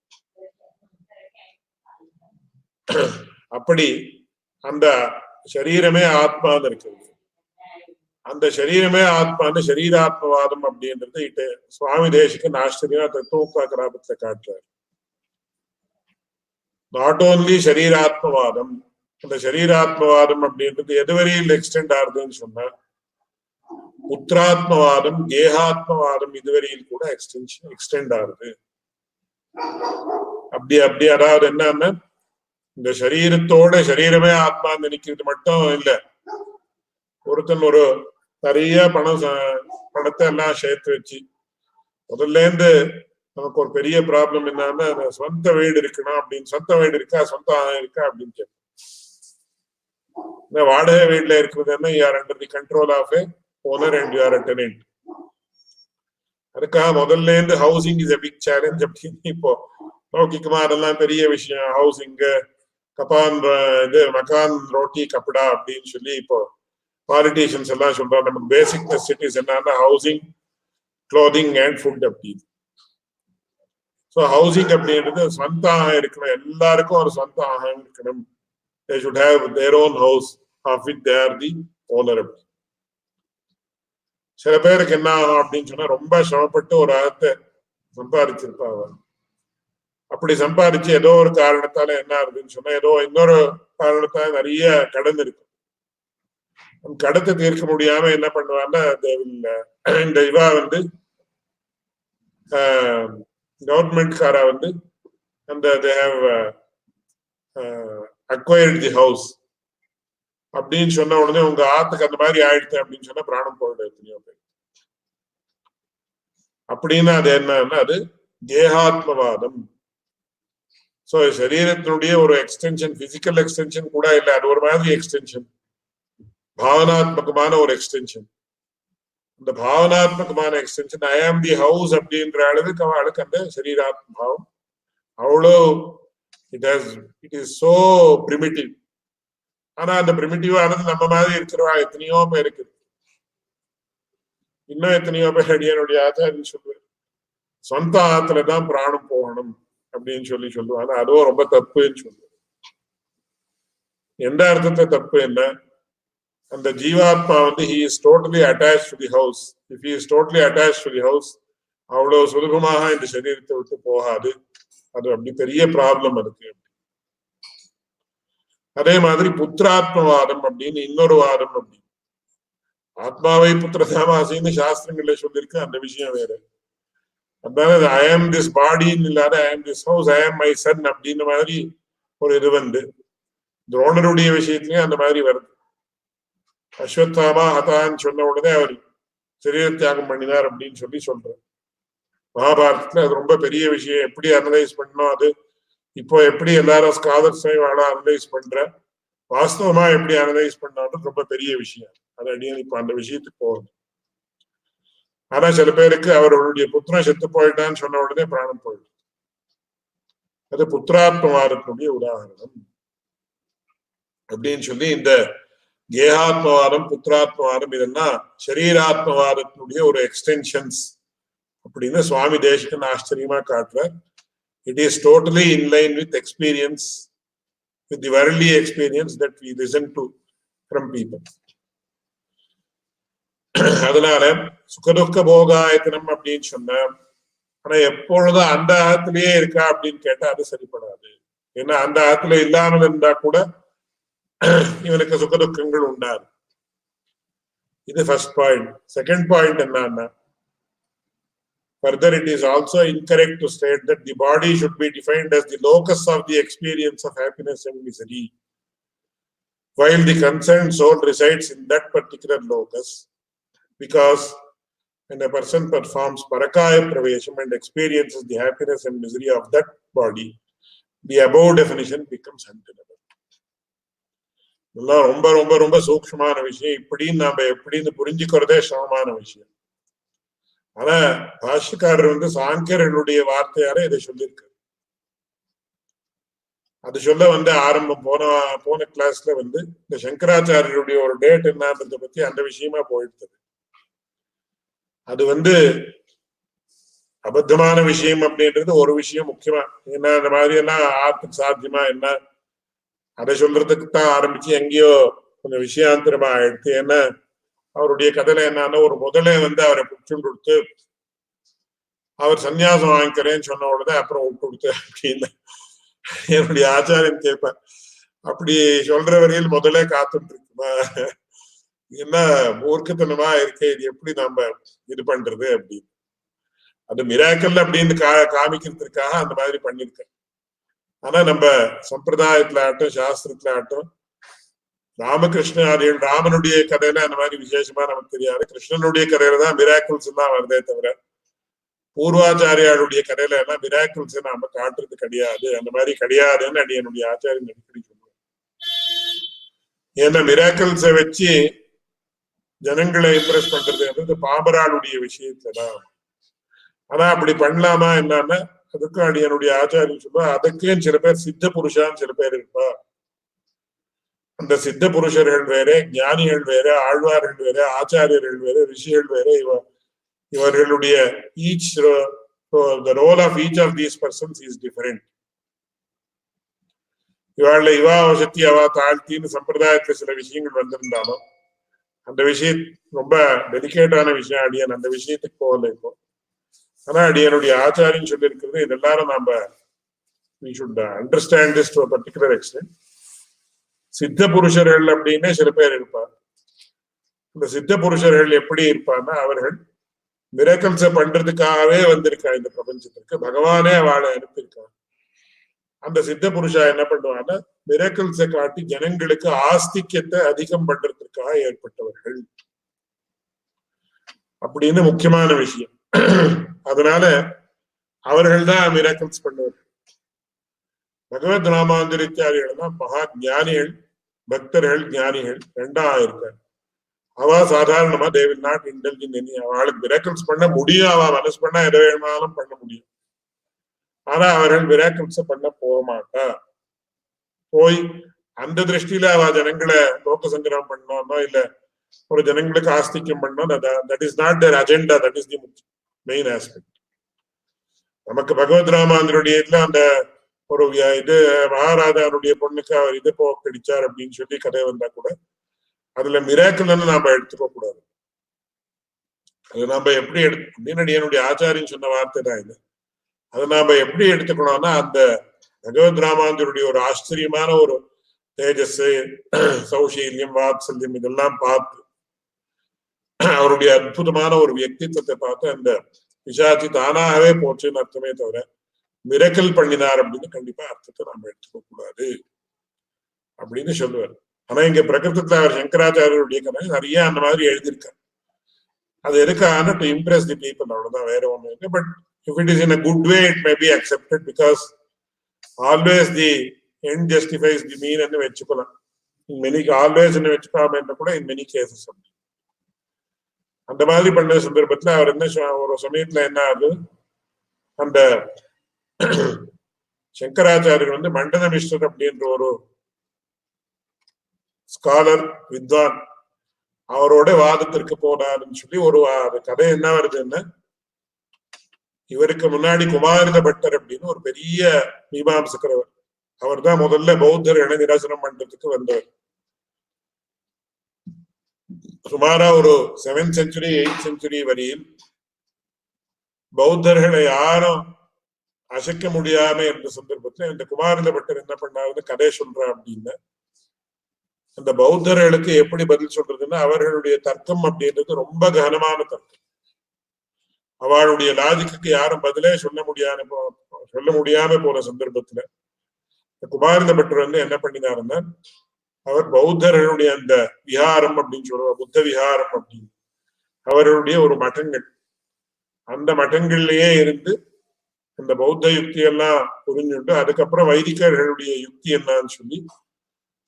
Speaker 1: அப்படி அந்த சரீரமே ஆத்மான்னு இருக்கிறது. அந்த சரீரமே ஆத்மான்னு சரீராத்மவாதம் அப்படின்றது சுவாமி தேசிகன் ஆச்சரியம் தத்துவ கிராமத்துல காட்டுறாரு. நாட் ஓன்லி சரீராத்மவாதம், அந்த சரீராத்மவாதம் அப்படின்றது எதுவரையில் எக்ஸ்டெண்ட் ஆகுதுன்னு சொன்னா புத்திராத்மவாதம் கேகாத்மவாதம் இதுவரையில் கூட எக்ஸ்டெண்ட் ஆகுது. அப்படி அதாவது என்னன்னா, இந்த சரீரத்தோட சரீரமே ஆத்மா நினைக்கிறது மட்டும் இல்ல. ஒருத்தன் ஒரு நிறைய பணத்தை எல்லாம் சேர்த்து வச்சு முதல்ல இருந்து நமக்கு ஒரு பெரிய ப்ராப்ளம் என்னன்னா, சொந்த வீடு இருக்கணும் அப்படின்னு. சொந்த வீடு இருக்கா சொந்தம் இருக்கா அப்படின்னு கேட்போம். வாடகை வீட்டுல இருக்கிறதுன்னா யார் under the control of a owner and you are a tenant. அதுக்காக முதல்ல இருந்து housing is a big challenge அப்படின்னு இப்போ லௌகிக்கமா அதெல்லாம் பெரிய விஷயம். ஹவுசிங் கபான் மகான் ரோட்டி கப்படா அப்படின்னு சொல்லி இப்போ பாலிட்டிஷியன்ஸ் எல்லாம் சொல்றாங்க. நமக்கு பேசிக் நெசசிட்டிஸ் என்னன்னா ஹவுசிங், க்ளோதிங் அண்ட் ஃபுட் அப்படின்னு. ஸோ ஹவுசிங் அப்படின்றது சொந்த ஆகம் இருக்கணும், எல்லாருக்கும் ஒரு சொந்த ஆகம் இருக்கணும். They should have their own house of which they are the owner. சில பேருக்கு என்ன ஆகும் அப்படின்னு சொன்னா ரொம்ப சிரமப்பட்டு ஒரு ஆகத்தை சம்பாதிச்சிருப்பாங்க. அப்படி சம்பாதிச்சு ஏதோ ஒரு காரணத்தால என்ன ஆகுதுன்னு சொன்னா, ஏதோ இன்னொரு காரணத்தால நிறைய கடன் இருக்கு. கடத்தை தீர்க்க முடியாம என்ன பண்ணுவாங்கன்னா, இந்த இவா கவர்மெண்ட்காரா வந்து அந்த they have acquired the house அப்படின்னு சொன்ன உடனே உங்க ஆத்துக்கு அந்த மாதிரி ஆயிடுச்சு அப்படின்னு சொன்னா பிராணம் போயிடும் எத்தனையோ பேர். அப்படின்னா அது என்னன்னா அது தேகாத்மவாதம். சோ சரீரத்தினுடைய ஒரு எக்ஸ்டென்ஷன், பிசிக்கல் எக்ஸ்டென்ஷன் கூட இல்லை, அது ஒரு மாதிரி எக்ஸ்டென்ஷன், பாவனாத்மகமான ஒரு எக்ஸ்டென்ஷன். இந்த பாவனாத்மகமான எக்ஸ்டென்ஷன் ஐ ஆம் தி ஹவுஸ் அப்படின்ற அளவுக்கு அவளுக்கு அந்த சரீராத்ம பாவம் அவ்வளோ இட் இஸ் சோ பிரிமிட்டிவ். ஆனா அந்த பிரிமிட்டிவானது நம்ம மாதிரி இருக்கிறவா எத்தனையோ பேருக்கு, இன்னும் எத்தனையோ பேர் அடியனுடைய ஆச்சாரியன் சொல்லுவார் சொந்த ஆத்துலதான் பிராணம் போகணும் அப்படின்னு சொல்லுவாங்க. அதுவும் ரொம்ப தப்புன்னு சொல்லுவார். எந்த அர்த்தத்தை தப்பு என்ன, அந்த ஜீவாத்மா வந்து he is totally attached to the house. If he is totally attached to the house, அவ்வளவு சுலபமாக இந்த சரீரத்தை விட்டு போகாது. அது அப்படி பெரிய ப்ராப்ளம் இருக்கு. அதே மாதிரி புத்திராத்மவாதம் அப்படின்னு இன்னொரு வாதம். அப்படி ஆத்மாவை புத்திரதாமாசின்னு சாஸ்திரங்கள்ல சொல்லியிருக்கு, அந்த விஷயம் வேற. அதனால ஐ ஆம் திஸ் பாடின்னு இல்லாத ஐ ஆம் திஸ் ஹவுஸ், ஐ ஆம் மை சன் அப்படின்ற மாதிரி ஒரு இது வந்து துரோணருடைய விஷயத்திலயும் அந்த மாதிரி வருது. அஸ்வத்தாமா ஹதான்னு சொன்ன உடனே அவர் சரீர தியாகம் பண்ணினார் அப்படின்னு சொல்றார். மகாபாரதத்துல அது ரொம்ப பெரிய விஷயம். எப்படி அனலைஸ் பண்ணணும், அது இப்போ எப்படி எல்லாரும் ஸ்காலர்ஸ் அனலைஸ் பண்ற, வாஸ்தவமா எப்படி அனலைஸ் பண்ணாலும் ரொம்ப பெரிய விஷயம். அது அடியே இப்ப அந்த விஷயத்துக்கு போகுது. ஆனா சில பேருக்கு அவர்களுடைய புத்திரன் செத்து போயிட்டான்னு சொன்ன உடனே பிராணம் போயிடும். அது புத்திராத்மவாதத்தினுடைய உதாரணம் அப்படின்னு சொல்லி இந்த கேகாத்மவாதம் புத்திராத்மவாதம் இதெல்லாம் சரீராத்மவாதத்தினுடைய ஒரு எக்ஸ்டென்ஷன்ஸ் அப்படின்னு சுவாமி தேசிகன் ஆச்சரியமா காட்டுற. It is totally in line with experience, with the worldly experience that we listen to from people. அதனால சுகதுக்க போகாயத்தனம் அப்படின்னு சொன்ன, ஆனா எப்பொழுதும் அந்த ஆத்திலேயே இருக்கா அப்படின்னு கேட்டா அது சரிப்படாது. ஏன்னா அந்த ஆத்துல இல்லாமல் இருந்தா கூட இவனுக்கு சுகதுக்கங்கள் உண்டாது. இது ஃபர்ஸ்ட் பாயிண்ட். செகண்ட் பாயிண்ட் என்னன்னா, further it is also incorrect to state that the body should be defined as the locus of the experience of happiness and misery, while the concerned soul resides in that particular locus, because when a person performs parakaya pravesham and experiences the happiness and misery of that body, the above definition becomes untenable. இதெல்லாம் ரொம்ப ரொம்ப ரொம்ப சூக்ஷ்மமான விஷயம். இப்படின்னு நாம எப்படின்னு புரிஞ்சுக்கிறதே சிரமமான விஷயம். ஆனா பாஷ்யக்காரர் வந்து சாங்கியர்களுடைய வார்த்தையால இதை சொல்லியிருக்காரு. அது சொல்ல வந்து ஆரம்பம் போன கிளாஸ்ல வந்து இந்த சங்கராச்சாரியருடைய ஒரு டேட் என்னன்றதை பத்தி அந்த விஷயமா போயிடுது. அது வந்து அபத்தமான விஷயம் அப்படின்றது ஒரு விஷயம் முக்கியமா. ஏன்னா அந்த மாதிரி எல்லாம் ஆத்துக்கு சாத்தியமா என்ன அதை சொல்றதுக்கு தான் ஆரம்பிச்சு எங்கேயோ கொஞ்சம் விஷயாந்தரமா ஆயிடுச்சு. ஏன்னா அவருடைய கதையில என்னன்னா, ஒரு முதலே வந்து அவரை பிடிச்சுன்னு கொடுத்து அவர் சன்னியாசம் வாங்கிக்கிறேன்னு சொன்ன உடனே அப்புறம் விட்டு கொடுத்து அப்படின்னு என்னுடைய ஆச்சாரியன் கேட்பேன். அப்படி சொல்ற வரையில் முதலே காத்துட்டு இருக்குமா, என்ன மூர்க்கத்தனமா இருக்கே, இது எப்படி நம்ம இது பண்றது அப்படின்னு. அது மிராக்கல் அப்படின்னு காமிக்கிறதுக்காக அந்த மாதிரி பண்ணிருக்கேன். ஆனா நம்ம சம்பிரதாயத்துல ஆகட்டும் சாஸ்திரத்துல ஆகட்டும் ராமகிருஷ்ணாரியன் ராமனுடைய கதையில அந்த மாதிரி விசேஷமா நமக்கு தெரியாது. கிருஷ்ணனுடைய கதையில தான் மிராக்கிள்ஸ் எல்லாம் வருதே தவிர பூர்வாச்சாரியாருடைய கதையில எல்லாம் மிராக்கிள்ஸ் நாம காட்டுறது கிடையாது. அந்த மாதிரி கிடையாதுன்னு என்னுடைய ஆச்சாரியன் அடிக்கடி சொல்லுவாங்க. ஏன்னா மிராக்கிள்ஸை வச்சு ஜனங்களை இம்ப்ரெஸ் பண்றது பாபராளுடைய விஷயத்துலதான். ஆனா அப்படி பண்ணலாமா என்னன்னா, அதுக்கும் அடியனுடைய ஆச்சாரியன் சொல்லுவா, அதுக்கும் சில பேர் சித்த புருஷான்னு சில பேர் இருப்பா. அந்த சித்த புருஷர்கள் வேற, ஞானிகள் வேற, ஆழ்வார்கள் வேற, ஆச்சாரியர்கள் வேற, ரிஷிகள் வேற. இவர்களுடைய each the role of each of these persons is different. இவாள்ல இவா சக்தி அவா தாழ்த்தின்னு சம்பிரதாயத்துல சில விஷயங்கள் வந்திருந்தாலும் அந்த விஷயம் ரொம்ப டெலிகேட்டான விஷயம். அடியன் அந்த விஷயத்துக்கு போகல இப்போ. ஆனா அடியனுடைய ஆச்சாரியன் சொல்லி இருக்கிறது இது எல்லாரும் நாம we should understand this to a particular extent. சித்த புருஷர்கள் அப்படின்னு சில பேர் இருப்பார். இந்த சித்த புருஷர்கள் எப்படி இருப்பார்னா, அவர்கள் மிராக்கிள்ஸ பண்றதுக்காகவே வந்திருக்கா இந்த பிரபஞ்சத்துக்கு. பகவானே அவளை அனுப்பியிருக்கா. அந்த சித்த புருஷா என்ன பண்ணுவான்னா மிராக்கிள்ஸை காட்டி ஜனங்களுக்கு ஆஸ்திக்யத்தை அதிகம் பண்றதுக்காக ஏற்பட்டவர்கள் அப்படின்னு முக்கியமான விஷயம். அதனால அவர்கள் தான் மிராக்கிள்ஸ் பண்ணுவார்கள். பகவத் ராமாந்திரிச்சாரிகள் தான் மகா ஞானிகள், பக்தர்கள், ஞானிகள் ரெண்டா இருக்காங்க. அவ சாதாரணமா they will not indulge in any. அவளுக்கு மிராக்கிள்ஸ் பண்ண முடியும், அவ மனசு பண்ணா எதை வேணுமானாலும் பண்ண முடியும். ஆனா அவர்கள் மிராக்கிள்ஸ பண்ண போக மாட்டா. போய் அந்த திருஷ்டியில அவ ஜனங்களை லோக சங்கிரகம் பண்ணணும்னோ இல்ல ஒரு ஜனங்களுக்கு ஆஸ்திக்கம் பண்ணணும், that is not their agenda, that is the main aspect. நமக்கு பகவத் ராமாந்திருடைய இதுல அந்த ஒரு இது மகாராஜாவுடைய பொண்ணுக்கு அவர் இது போக்கடிச்சார் அப்படின்னு சொல்லி கதை வந்தா கூட அதுல மிராக்கிள் நாம எடுத்துக்க கூடாது. அது நாம எப்படி என்னுடைய ஆச்சாரியன் சொன்ன வார்த்தை தான் இது. அதை நாம எப்படி எடுத்துக்கணும்னா அந்த பகவத் ராமாந்திருடைய ஒரு ஆச்சரியமான ஒரு தேஜஸ், சௌசீல்யம், வாத்சல்யம் இதெல்லாம் பார்த்து அவருடைய அற்புதமான ஒரு வியக்தித்வத்தை பார்த்து அந்த பிசாச்சி தானாகவே போச்சுன்னு அர்த்தமே தவிர மிராக்கிள் பண்ணினார் அப்படின்னு கண்டிப்பா அர்த்தத்தை நாம எடுத்துக்க கூடாது அப்படின்னு சொல்லுவார். ஆனா இங்க பிரகிருதத்துல அவர் சங்கராச்சாரியருடைய கதை நிறைய அந்த மாதிரி எழுதியிருக்காரு. அது எதுக்கான டு இம்ப்ரெஸ் தி பீப்புள், அவ்வளவுதான், வேற ஒண்ணு இல்லை. But if it is in a good way it may be accepted because always the end justifies the mean ன்னு வச்சுக்கலாம். in many always ன்னு வச்சுக்காம என்ன கூட in many cases அந்த மாதிரி பண்ண சந்தர்ப்பத்துல அவர் என்ன ஒரு சமயத்துல என்ன ஆகுது, அந்த சங்கராச்சாரியர் வந்து மண்டன மிஸ்டர் அப்படின்ற ஒரு ஸ்காலர், வித்வான், அவரோட வாதத்திற்கு போனாருன்னு சொல்லி ஒரு கதை என்ன வருதுன்னா, இவருக்கு முன்னாடி குமாரித பட்டர் அப்படின்னு ஒரு பெரிய மீமாம்சக்கிறவர், அவர் தான் முதல்ல பௌத்தர்களை நிராசனம் பண்றதுக்கு வந்தவர். சுமாரா ஒரு 7th century 8th century வரையில் பௌத்தர்களை யாரும் அசைக்க முடியாம இருந்த சந்தர்ப்பத்துல இந்த குமாரித பட்டர் என்ன பண்ணாருன்னு கதை சொல்றா அப்படின்னா, அந்த பௌத்தர்களுக்கு எப்படி பதில் சொல்றதுன்னா அவர்களுடைய தர்க்கம் அப்படின்றது ரொம்ப கனமான தர்க்கம். அவளுடைய லாஜிக்கு யாரும் பதிலே சொல்ல முடியாம போன சந்தர்ப்பத்துல குமாரித பட்டர் வந்து என்ன பண்ணினாருன்னா, அவர் பௌத்தர்களுடைய அந்த விஹாரம் அப்படின்னு சொல்லுவார், புத்த விஹாரம் அப்படின்னு, அவர்களுடைய ஒரு மட்டங்கள், அந்த மட்டங்கள்லயே இருந்து அந்த பௌத்த யுக்தி எல்லாம் புரிஞ்சுண்டு அதுக்கப்புறம் வைதிகர்களுடைய யுக்தி என்னன்னு சொல்லி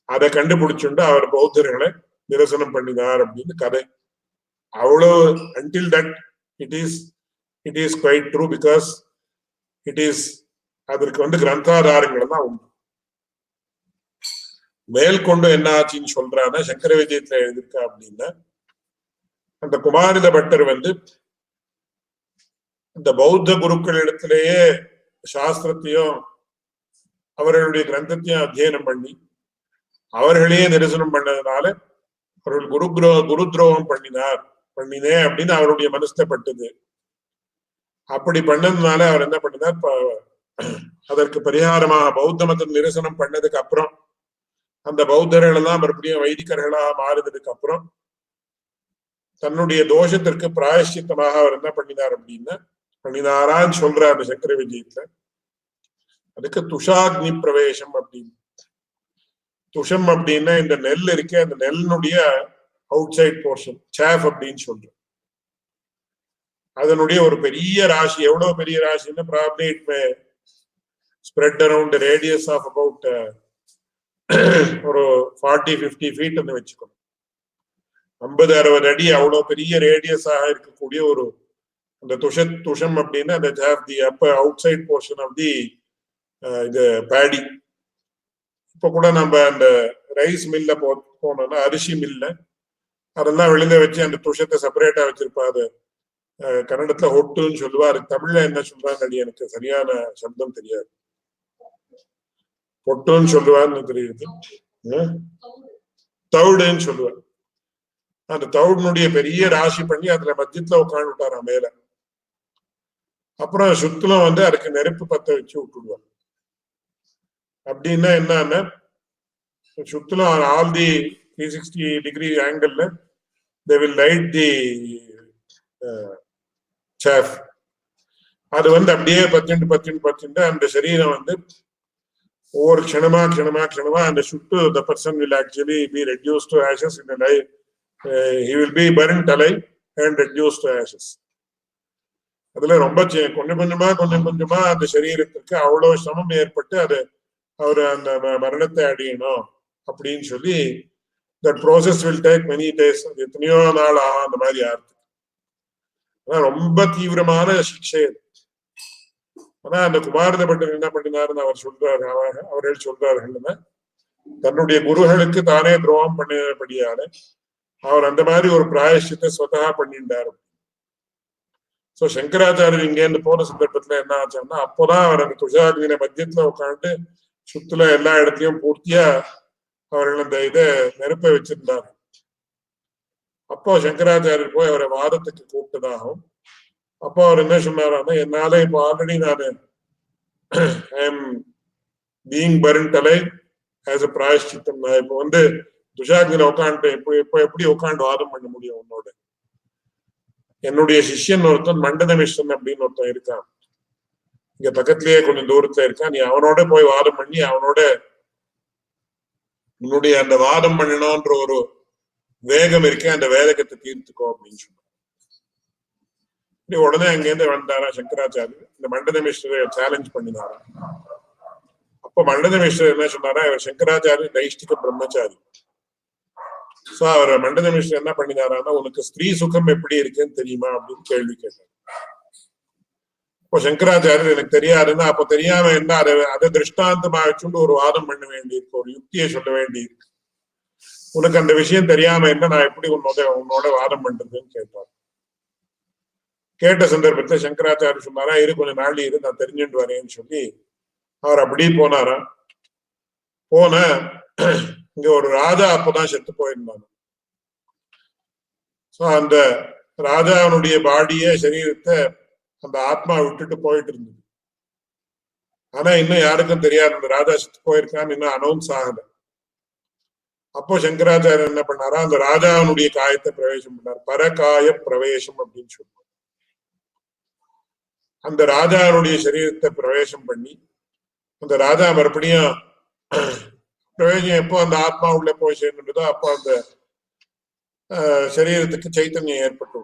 Speaker 1: அதை கண்டுபிடிச்சுண்டு அவர் பௌத்தர்களை நிரசனம் பண்ணினார் அப்படின்னு கதை. அவ்வளவு until that it is quite true because it is அதற்கு வந்து கிரந்தாதாரங்கள் தான் உண்டு. மேற்கொண்டு என்ன ஆச்சுன்னு சொல்றான்னா, சங்கர விஜயத்துல எழுதியிருக்கா அப்படின்னா, அந்த குமாரித பட்டர் வந்து இந்த பௌத்த குருக்கள் இடத்திலேயே சாஸ்திரத்தையும் அவர்களுடைய கிரந்தத்தையும் அத்தியனம் பண்ணி அவர்களையே நிரசனம் பண்ணதுனால அவர்கள் குரு துரோகம் பண்ணினேன் அப்படின்னு அவருடைய மனசுப்பட்டது. அப்படி பண்ணதுனால அவர் என்ன பண்ணினார், அதற்கு பரிகாரமாக பௌத்த மதம் நிரசனம் பண்ணதுக்கு அப்புறம் அந்த பௌத்தர்கள் எல்லாம் மறுபடியும் வைதிகர்களா மாறுறதுக்கு அப்புறம் தன்னுடைய தோஷத்திற்கு பிராயஷ்சித்தமாக அவர் என்ன பண்ணினாரான்னு சொல்றார் அந்த சங்கர விஜயத்துல. அதுக்கு துஷாக்னி பிரவேசம் அப்படின்னு. துஷம் அப்படின்னா இந்த நெல் இருக்கே, அந்த நெல்லுடைய அவுட் சைட் போர்ஷன் சேஃப் அப்படின்னு சொல்றோம். அதனுடைய ஒரு பெரிய ராசி, எவ்வளவு பெரிய ராசின்னா probably it may spread around the radius of about ஒரு 40-50 feet வச்சுக்கணும். 50-60 அடி அவ்வளவு பெரிய ரேடியஸாக இருக்கக்கூடிய ஒரு அந்த துஷம் அப்படின்னா அந்த outside portion of the இது பேடி. இப்ப கூட நம்ம அந்த ரைஸ் மில்ல போனோம்னா, அரிசி மில்ல அதெல்லாம் வெளியில வச்சு அந்த துஷத்தை செப்பரேட்டா வச்சிருப்பா. அது கன்னடத்துல ஒட்டுன்னு சொல்லுவா. அதுக்கு தமிழ்ல என்ன சொல்றான்னு எனக்கு சரியான சப்தம் தெரியாது. பொட்டுன்னு சொல்லுவான்னு தெரியுது, தவுடுன்னு சொல்லுவார். அந்த தவுடனுடைய பெரிய ராசி பண்ணி அதுல மத்தியத்துல உட்காந்து விட்டாரா மேல. அப்புறம் சுத்தலம் வந்து அதுக்கு நெருப்பு பத்த வச்சு விட்டுடுவார். அப்படின்னா என்னன்னா, சுத்தலம் all the 360 degree angle they will light the chaff. அது அப்படியே பத்திண்டு அந்த சரீரம் ஒவ்வொரு க்ஷணமா அந்த சுட்டு the person will actually be reduced to ashes in a life. He will be burnt alive and reduced to ashes. அதுல ரொம்ப கொஞ்சம் கொஞ்சமா அந்த சரீரத்துக்கு அவ்வளவு சிரமம் ஏற்பட்டு அது அவரு அந்த மரணத்தை அடையணும் அப்படின்னு சொல்லி that process will take many days. அது எத்தனையோ நாள் ஆகும் அந்த மாதிரி ஆறுது. ஆனா ரொம்ப தீவிரமான சிக்ஷை. ஆனா அந்த குமாரத பட்டர் என்ன பண்ணினாருன்னு அவர்கள் சொல்றார்கள், தன்னுடைய குருகளுக்கு தானே துரோகம் பண்ணினபடியால அவர் அந்த மாதிரி ஒரு பிராயஷ்சித்தை ஸ்வதகா பண்ணிட்டாரு. சோ சங்கராச்சாரியர் இங்க இருந்து போன சந்தர்ப்பத்துல என்ன ஆச்சுன்னா, அப்போதான் அவர் அந்த துஷாக்னியில மத்தியத்துல உட்காந்து சுத்துல எல்லா இடத்தையும் பூர்த்தியா அவர்கள் அந்த இதை நெருப்பை வச்சிருந்தார். அப்போ சங்கராச்சாரியர் போய் அவரை வாதத்துக்கு கூப்பிட்டதாகும். அப்போ அவர் என்ன சொன்னாரான்னா, என்னால இப்போ ஆல்ரெடி நான் I am being burnt alive as a prayashchittam. நான் இப்போ துஷாக்னியில உட்காந்துட்டேன். இப்போ எப்படி உட்காந்து வாதம் பண்ண முடியும் உன்னோட? என்னுடைய சிஷ்யன் ஒருத்தன் மண்டன மிஸ்ரன் அப்படின்னு ஒருத்தன் இருக்கான், இங்க பக்கத்திலேயே கொஞ்சம் தூரத்துல இருக்கான். நீ அவனோட போய் வாதம் பண்ணி அவனோட உன்னுடைய அந்த வாதம் பண்ணணும்ன்ற ஒரு வேகம் இருக்கே, அந்த வேதகத்தை தீர்த்துக்கோ அப்படின்னு சொன்னான். உடனே அங்கேருந்து வந்தாரா சங்கராச்சாரியர், இந்த மண்டன மிஸ்ரரை சேலஞ்ச் பண்ணினாரா. அப்ப மண்டன மிஸ்ரர் என்ன சொன்னாரா, இவர் சங்கராச்சாரியர் நைஷ்டிக பிரம்மச்சாரி. சோ அவர் மண்டன மிஸ்ரர் என்ன பண்ணினாரான்னா, உனக்கு ஸ்திரீ சுகம் எப்படி இருக்குன்னு தெரியுமா அப்படின்னு கேள்வி கேட்டார். இப்போ சங்கராச்சாரியர் எனக்கு தெரியாதுன்னா, அப்ப தெரியாம என்ன அதை திருஷ்டாந்தமா வச்சுட்டு ஒரு வாதம் பண்ண வேண்டியிருக்கு, ஒரு யுக்தியை சொல்ல வேண்டியிருக்கு. உனக்கு அந்த விஷயம் தெரியாம என்ன, நான் எப்படி உன்னோட வாதம் பண்றதுன்னு கேட்டார். கேட்ட சந்தர்ப்பத்துல சங்கராச்சாரியர் சொன்னாரா, கொஞ்சம் நாள் நான் தெரிஞ்சுட்டு வரேன்னு சொல்லி அவர் அப்படியே போனாரா. போன இங்க ஒரு ராஜா அப்பதான் செத்து போயிருந்தாங்க. சோ அந்த ராஜாவுடைய பாடிய சரீரத்தை அந்த ஆத்மா விட்டுட்டு போயிட்டு இருந்தது. ஆனா இன்னும் யாருக்கும் தெரியாது அந்த ராஜா செத்து போயிருக்கான்னு, இன்னும் அனௌன்ஸ் ஆகல. அப்போ சங்கராச்சாரியர் என்ன பண்ணாரா, அந்த ராஜாவுடைய காயத்தை பிரவேசம் பண்ணார். பரகாய பிரவேசம் அப்படின்னு சொல்லுவாங்க. அந்த ராஜாவுடைய சரீரத்தை பிரவேசம் பண்ணி அந்த ராஜா மறுபடியும் பிரவேசம் எப்போ அந்த ஆத்மா உள்ள போய் சேர்ந்துட்டதோ அப்போ அந்த சரீரத்துக்கு சைத்தன்யம் ஏற்பட்டு.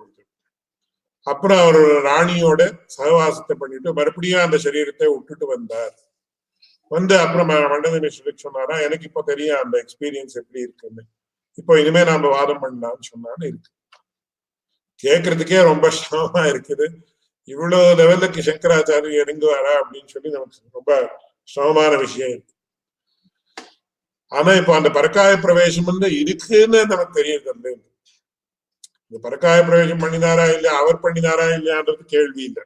Speaker 1: அப்புறம் அவர் ராணியோட சகவாசத்தை பண்ணிட்டு மறுபடியும் அந்த சரீரத்தை விட்டுட்டு வந்தார். அப்புறம் மண்டன மிஸ்ரருக்கு சொன்னாரா, எனக்கு இப்போ தெரியும் அந்த எக்ஸ்பீரியன்ஸ் எப்படி இருக்குன்னு, இப்போ இனிமே நாம வாதம் பண்ணலாம்னு சொன்னாலும் இருக்கு. கேட்கறதுக்கே ரொம்ப சிரமமா இருக்குது. இவ்வளவு லெவலுக்கு சங்கராச்சாரியர் இறங்குவாரா அப்படின்னு சொல்லி நமக்கு ரொம்ப சிரமமான விஷயம் இருக்கு. ஆனா இப்போ அந்த பரக்காய பிரவேசம் இருக்குன்னு நமக்கு தெரியுது. இந்த பரக்காய பிரவேசம் பண்ணினாரா இல்லையா, அவர் பண்ணினாரா இல்லையான்றது கேள்வி இல்லை.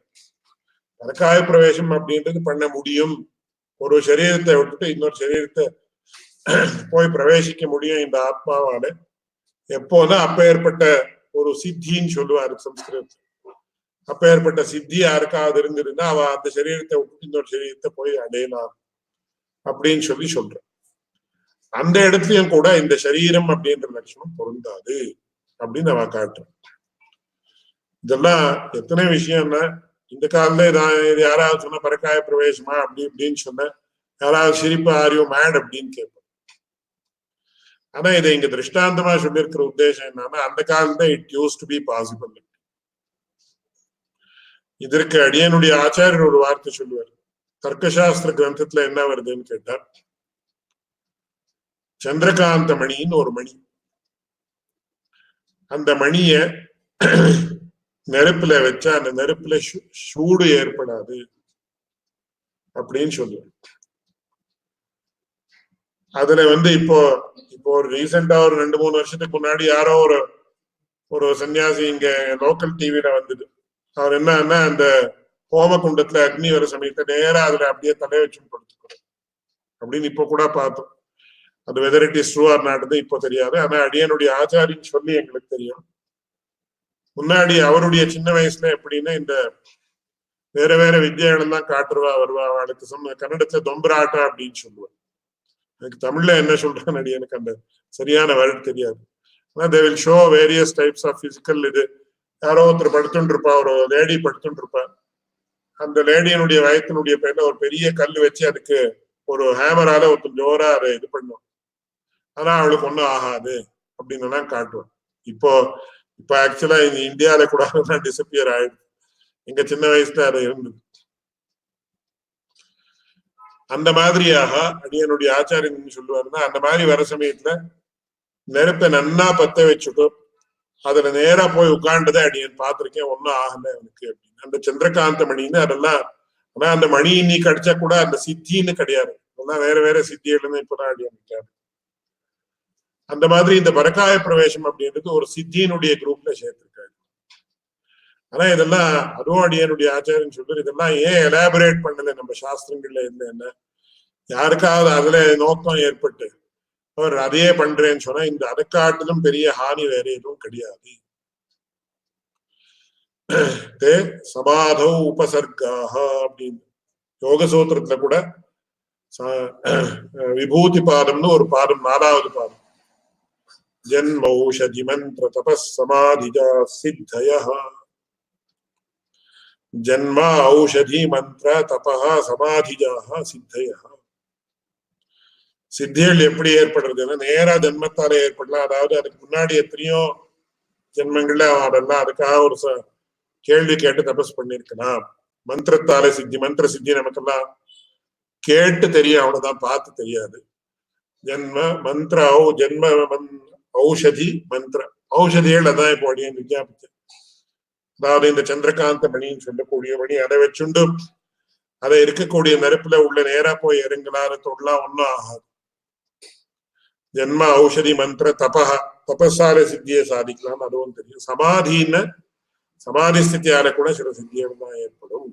Speaker 1: பரக்காய பிரவேசம் அப்படின்றது பண்ண முடியும். ஒரு சரீரத்தை விட்டுட்டு இன்னொரு சரீரத்தை போய் பிரவேசிக்க முடியும் இந்த ஆத்மாவால. எப்போனா அப்ப ஏற்பட்ட ஒரு சித்தின்னு சொல்லுவாரு சம்ஸ்கிருதத்துல. அப்ப ஏற்பட்ட சித்தி யாருக்காவது இருந்திருந்தா அவ அந்த சரீரத்தை விட்டு இன்னொரு சரீரத்தை போய் அடையலாம் அப்படின்னு சொல்ற. அந்த இடத்துலயும் கூட இந்த சரீரம் அப்படின்ற லட்சணம் பொருந்தாது அப்படின்னு அவ காட்டுறேன். இதெல்லாம் எத்தனை விஷயம்னா, இந்த காலத்துல இது யாராவது சொன்ன பரக்காய பிரவேசமா அப்படி இப்படின்னு சொன்ன யாராவது சிரிப்பு ஆரியோ மேட் அப்படின்னு கேட்போம். ஆனா இதை இங்க திருஷ்டாந்தமா சொல்லியிருக்கிற உத்தேசம் என்னன்னா, அந்த காலத்துல it use to be possible. இதற்கு அடியனுடைய ஆச்சாரியர் ஒரு வார்த்தை சொல்லுவார். தர்க்கசாஸ்திர கிரந்தத்துல என்ன வருதுன்னு கேட்டார், சந்திரகாந்த மணின்னு ஒரு மணி, அந்த மணிய நெருப்புல வச்சா அந்த நெருப்புல சூடு ஏற்படாது அப்படின்னு சொல்லுவார். அதுல இப்போ ஒரு ரீசெண்டா ஒரு 2-3 வருஷத்துக்கு முன்னாடி யாரோ ஒரு சன்னியாசி இங்க லோக்கல் டிவில வந்தது. அவர் என்னன்னா, அந்த ஹோம குண்டத்துல அக்னி வர சமயத்தை நேரா அதுல அப்படியே தலைய வச்சு படுத்துக்கணும் அப்படின்னு இப்ப கூட பார்த்தோம். அது whether it is true R not இப்போ தெரியாது. ஆனா அடியனுடைய ஆச்சாரின்னு சொல்லி எங்களுக்கு தெரியும். முன்னாடி அவருடைய சின்ன வயசுல எப்படின்னா, இந்த வேற வேற வித்தியானம் தான் காட்டுருவா வருவா. அவளுக்கு கன்னடத்துல தொம்பராட்டா அப்படின்னு சொல்லுவேன். எனக்கு தமிழ்ல என்ன சொல்றேன்னு எனக்கு அந்த சரியான வேர்ட் தெரியாது. ஆனா they will show various types of physical இது யாரோ ஒருத்தர் படுத்துட்டு இருப்பா, ஒரு லேடி படுத்துட்டு இருப்பா. அந்த லேடியனுடைய வயத்தினுடைய பேர்ல ஒரு பெரிய கல் வச்சு அதுக்கு ஒரு ஹேமரால ஒருத்தர் ஜோரா அதை இது பண்ணும். ஆனா அவளுக்கு ஒண்ணும் ஆகாது அப்படின்னு எல்லாம் காட்டுவோம். இப்போ ஆக்சுவலா இந்த இந்தியாவில கூட டிசப்பியர் ஆயிடுது. எங்க சின்ன வயசுல அது இருந்தது. அந்த மாதிரியாக அடியனுடைய ஆச்சாரியன் சொல்லுவாருன்னா, அந்த மாதிரி வர சமயத்துல நெருப்பை நன்னா பத்த வச்சுட்டு அதுல நேரா போய் உட்கார்ந்ததை அடியன் பார்த்திருக்கேன். ஒன்னும் ஆகல எனக்கு அப்படின்னு. அந்த சந்திரகாந்த மணின்னு அதெல்லாம். ஆனா அந்த மணி இன்னைக்கு அடிச்சா கூட அந்த சித்தின்னு கிடையாது. அதெல்லாம் வேற வேற சித்திகள்னு இப்பதான் அடியான். அந்த மாதிரி இந்த பரகாய பிரவேசம் அப்படின்றது ஒரு சித்தியினுடைய குரூப்ல சேர்த்திருக்காரு. ஆனா இதெல்லாம் அதுவும் அடியனுடைய ஆச்சாரியன் சொல்றாரு, இதெல்லாம் ஏன் எலாபரேட் பண்ணல நம்ம சாஸ்திரங்கள்ல என்ன யாருக்காவது அதுல நோக்கம் ஏற்பட்டு அவர் அதையே பண்றேன்னு சொன்னா இந்த அதை காட்டிலும் பெரிய ஹானி வேற எதுவும் கிடையாது. சமாதௌ உபசர்காக அப்படின்னு யோக சூத்திரத்துல கூட விபூதி பாதம்னு ஒரு பாதம், 4வது பாதம். ஜன்மௌஷதி மந்திர தபஸ் சமாதிஜா சித்தய. ஜன்ம ஔஷதி மந்திர தபஹ சமாதிஜாக சித்தய. சித்திகள் எப்படி ஏற்படுறதுன்னா நேரா ஜென்மத்தால ஏற்படலாம். அதாவது அதுக்கு முன்னாடி எத்தனையோ ஜென்மங்கள்ல அதெல்லாம் அதுக்காக ஒரு கேள்வி கேட்டு தபஸ் பண்ணிருக்கலாம். மந்திரத்தால சித்தி, மந்திர சித்தி நமக்கெல்லாம் கேட்டு தெரியும், அவ்வளவுதான், பார்த்து தெரியாது. ஜென்ம மந்திர ஜென்ம ஔஷதி மந்திர ஔஷதிகள் அதான் இப்போ அடியன் விஞ்ஞாபிச்சேன். அதாவது இந்த சந்திரகாந்த மணின்னு சொல்லக்கூடிய மணி, அதை வச்சுண்டு அதை இருக்கக்கூடிய நெருப்புல உள்ள நேரா போய் இறங்கலாறு தொடலாம், ஒன்னும் ஆகாது. ஜென்ம ஔஷதி மந்திர தபஹ, தபஸால சித்தியை சாதிக்கலாம், அதுவும் தெரியும். சமாதின்னு சமாதி ஸ்திதியால கூட சில சித்திகள் தான் ஏற்படும்.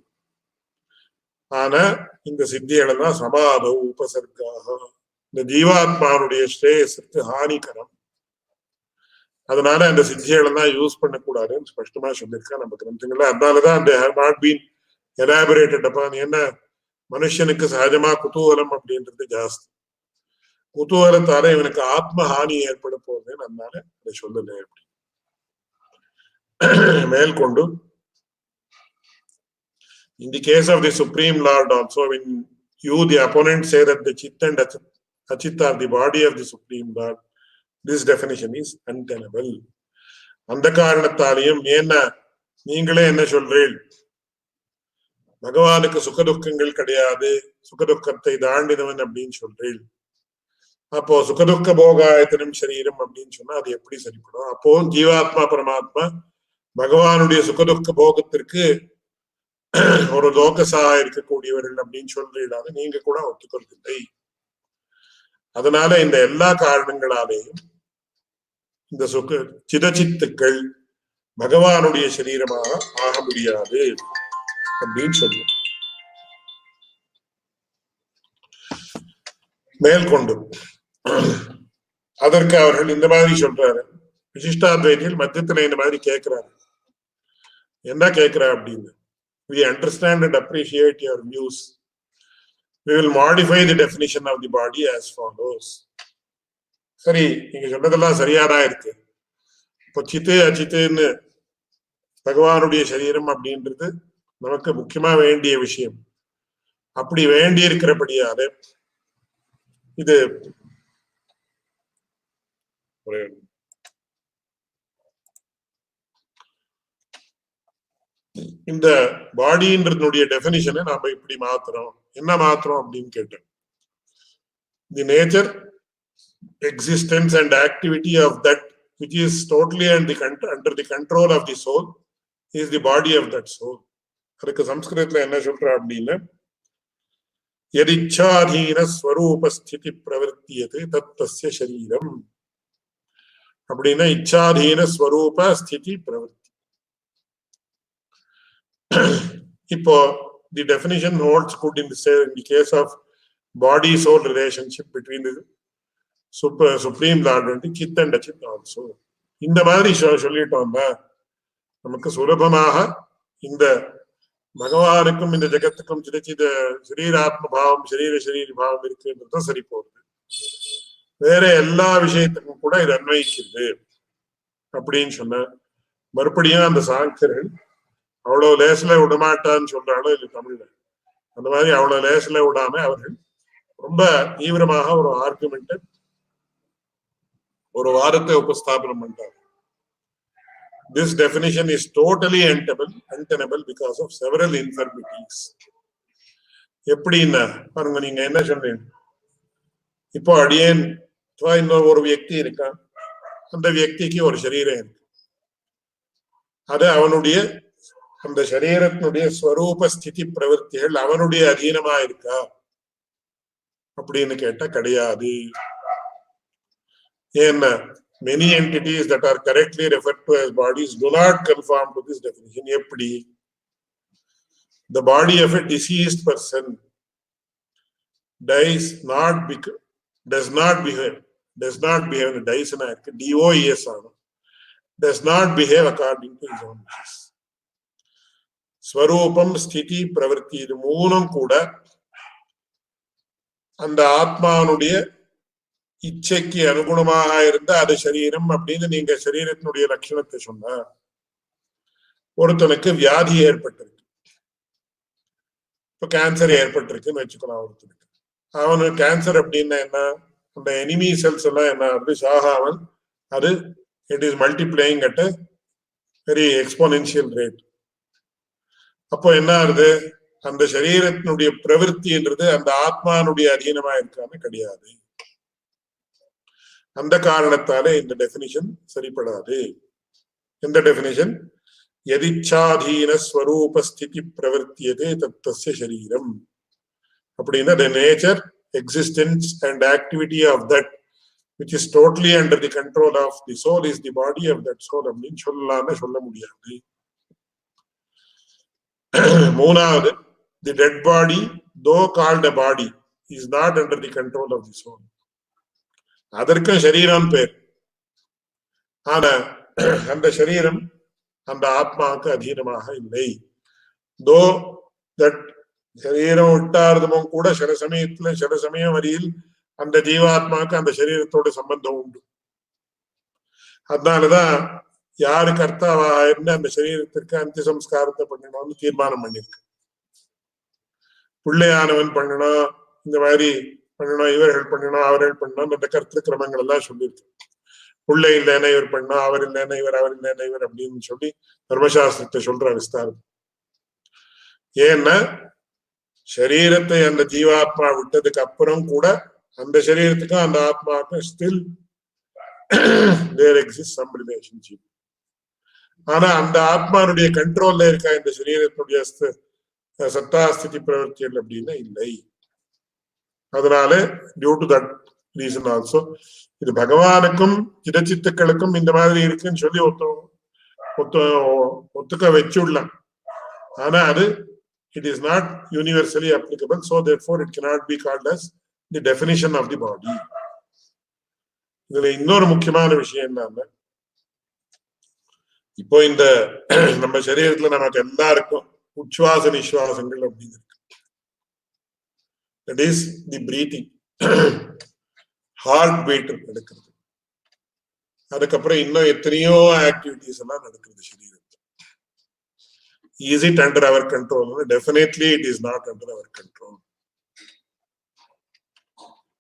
Speaker 1: ஆனா இந்த சித்திகள் எல்லாம் சமாதோ உபசர்க்காக இந்த ஜீவாத்மாவுடைய ஸ்ரேயஸுக்கு ஹானிகரம். அதனால அந்த சித்திகளை எல்லாம் யூஸ் பண்ணக்கூடாதுன்னு ஸ்பஷ்டமா சொல்லியிருக்கா நம்ம கிரந்தங்கள்ல. அதனாலதான் அந்த have not been elaborated upon. என்ன மனுஷனுக்கு சகஜமா குதூகலம் அப்படின்றது ஜாஸ்தி. குதூகலத்தால இவனுக்கு ஆத்ம ஹானி ஏற்பட போகுதுன்னு அதனால அதை சொல்லல. அப்படி மேற்கொண்டு in the case of the Supreme Lord also, when you, the opponent, say that the Chitta and Achitta are the body of the Supreme Lord, this definition is untenable. அந்த காரணத்தாலையும் ஏன்னா நீங்களே என்ன சொல்றீள், பகவானுக்கு சுகதுக்கங்கள் கிடையாது, சுகதுக்கத்தை தாண்டினவன் அப்படின்னு சொல்றீள். அப்போ சுகதுக்க போகாயத்தனம் சரீரம் அப்படின்னு சொன்னா அது எப்படி சரிப்படும்? அப்போ ஜீவாத்மா பரமாத்மா பகவானுடைய சுகதுக்க போகத்திற்கு ஒரு லோகசா இருக்கக்கூடியவர்கள் அப்படின்னு சொல்றீங்களாக நீங்க கூட ஒத்துக்கொள்வதில்லை. அதனால இந்த எல்லா காரணங்களாலேயும் இந்த சிதச்சித்துக்கள் பகவானுடைய சரீரமாக ஆக முடியாது அப்படின்னு சொல்லுவோம். மேற்கொண்டு அதற்கு அவர்கள் இந்த மாதிரி சொல்றாரு. விசிஷ்டாத்வைதிகள் மத்தியத்துல இந்த மாதிரி கேட்கிறாரு. என்ன கேட்கிறா அப்படின்னு, we understand and appreciate your views. We will modify the definition of the body as follows. சரி, நீங்க சொன்னதெல்லாம் சரியாதான் இருக்கு. இப்போ சித்து அச்சித்துன்னு பகவானுடைய சரீரம் அப்படின்றது நமக்கு முக்கியமா வேண்டிய விஷயம். அப்படி வேண்டி இருக்கிறபடியால இது இந்த பாடின்றதுடைய டெபினிஷனை நாம இப்படி மாத்துறோம். என்ன மாத்துறோம் அப்படின்னு கேட்டோம். The nature, existence and activity of that which is totally under the control of the soul is the body of that soul. அதுக்கு சம்ஸ்கிருதத்துல என்ன சொல்றா அப்படின்னா, யதிச்சாதீன ஸ்வரூப ஸ்திதி பிரவர்த்தியது தத்தஸ்ய சரீரம் அப்படின்னா, இச்சாதீன ஸ்வரூப ஸ்திதி பிரவர்த்தி. இப்போ the definition holds good in the case of body soul relationship between the supreme lord and Chitta and Achitta also. இந்த மாதிரி சொல்லிட்டோம்னா நமக்கு சுலபமாக இந்த பகவானுக்கும் இந்த ஜெகத்துக்கும் சிதச்சித சரீராத்ம பாவம் சரீர பாவம் இருக்குன்றதும் சரி போகுது. வேற எல்லா விஷயத்துக்கும் கூட இது அன்வயிக்கிறது அப்படின்னு சொன்ன மறுபடியும் அந்த சாங்கியர்கள் அவ்வளவு லேசில விடமாட்டான்னு சொல்றாலும் இல்லை தமிழ்ல. அந்த மாதிரி அவ்வளவு லேசில விடாம அவர்கள் ரொம்ப தீவிரமாக ஒரு ஆர்குமெண்ட் ஒரு வாரத்தை உபஸ்தாபனம் பண்றாங்க. This definition is totally untenable because of several infirmities. எப்படின்னா பாருங்க, நீங்க என்ன சொல்றீங்க, இப்போ அடியேன் இன்னொரு ஒரு வியக்தி இருக்கான், அந்த வியக்திக்கு ஒரு சரீரம் இருக்கு, அது அவனுடைய அந்த சரீரத்தினுடைய ஸ்வரூப ஸ்திதி பிரவருத்திகள் அவனுடைய அதீனமா இருக்கா அப்படின்னு கேட்டா கிடையாது. ஏன்னா many entities that are correctly referred to as bodies do not conform to this definition. எப்படி? The body of a deceased person does not behave does not behave dies na DOES does not behave according to his own wishes. ஸ்வரூபம் ஸ்திதி பிரவருத்தி இது மூணும் கூட அந்த ஆத்மானுடைய இச்சைக்கு அனுகுணமாக இருந்த அது சரீரம் அப்படின்னு நீங்க சரீரத்தினுடைய லட்சணத்தை சொன்னா, ஒருத்தனுக்கு வியாதி ஏற்பட்டிருக்கு, இப்ப கேன்சர் ஏற்பட்டிருக்குன்னு வச்சுக்கலாம். ஒருத்தனுக்கு அவனுக்கு கேன்சர் அப்படின்னா என்ன, அந்த எனிமி செல்ஸ் எல்லாம் என்ன ஆகுது, சாகாமல் அது it is multiplying at a very exponential rate. அப்போ என்ன ஆகுது, அந்த சரீரத்தினுடைய பிரவருத்தின்றது அந்த ஆத்மானுடைய அதீனமா இருக்கான்னு கிடையாது. அந்த காரணத்தாலே இந்த டெபினிஷன் சரிப்படாது. இந்த டெபினிஷன் யதிச்சாதீன ஸ்வரூப ஸ்திதி பிரவர்த்தியதே தத்தஸ்ய சரீரம் அப்படின்னா the nature, existence and activity of that which is totally under the control of the soul is the body of that soul அப்படின்னு சொல்லலாம்னு சொல்ல முடியாது. மூணாவது, the dead body though called a body is not under the control of the soul. அதற்கும் சரீரம் பேர், ஆனா அந்த சரீரம் அந்த ஆத்மாவுக்கு அதீனமாக இல்லை. தோ தட் சரீரம் விட்டார்தமும் கூட சில சமயத்துல சில சமயம் வரையில் அந்த ஜீவாத்மாவுக்கு அந்த சரீரத்தோட சம்பந்தம் உண்டு. அதனாலதான் யாரு கர்த்தாவாக இருந்து அந்த சரீரத்திற்கு அந்தி சம்ஸ்காரத்தை பண்ணணும்னு தீர்மானம் பண்ணிருக்கு. பிள்ளையானவன் பண்ணணும், இந்த மாதிரி பண்ணணும், இவர்கள் பண்ணணும், அவர்கள் பண்ணணும், அந்த கருத்து கிரமங்கள் எல்லாம் சொல்லியிருக்கு. பிள்ளை இல்லைன்னா இவர் பண்ணணும், அவர் இல்லைன்னா இவர், அவர் இல்லைன்னா இவர் அப்படின்னு சொல்லி தர்மசாஸ்திரத்தை சொல்ற விஸ்தாரம். ஏன்னா சரீரத்தை அந்த ஜீவாத்மா விட்டதுக்கு அப்புறம் கூட அந்த சரீரத்துக்கும் அந்த ஆத்மாவுக்கும் still there exists some relationship. ஆனா அந்த ஆத்மானுடைய கண்ட்ரோல்ல இருக்கா இந்த சரீரத்தினுடைய சத்தா ஸ்திதி பிரவர்த்திகள் அப்படின்னா இல்லை. அதனால due to that reason also இது பகவானுக்கும் சிதச்சித்துக்களுக்கும் இந்த மாதிரி இருக்குன்னு சொல்லி ஒத்துக்க வச்சுடலாம். ஆனா அது it is not universally applicable, so therefore it cannot be called as the definition of the body. இதுல இன்னொரு முக்கியமான விஷயம் என்னன்னா, இப்போ இந்த நம்ம சரீரத்துல நமக்கு எல்லாருக்கும் உச்சுவாச நிஸ்வாசங்கள் அப்படின்னு இருக்கு. That is the breathing, heart beat நடக்கிறது. அதுக்கப்புறம் இன்னும் எத்தனையோ ஆக்டிவிட்டிஸ் எல்லாம் நடக்கிறது சரீரத்தில். Is it under our control? Definitely it is not under our control.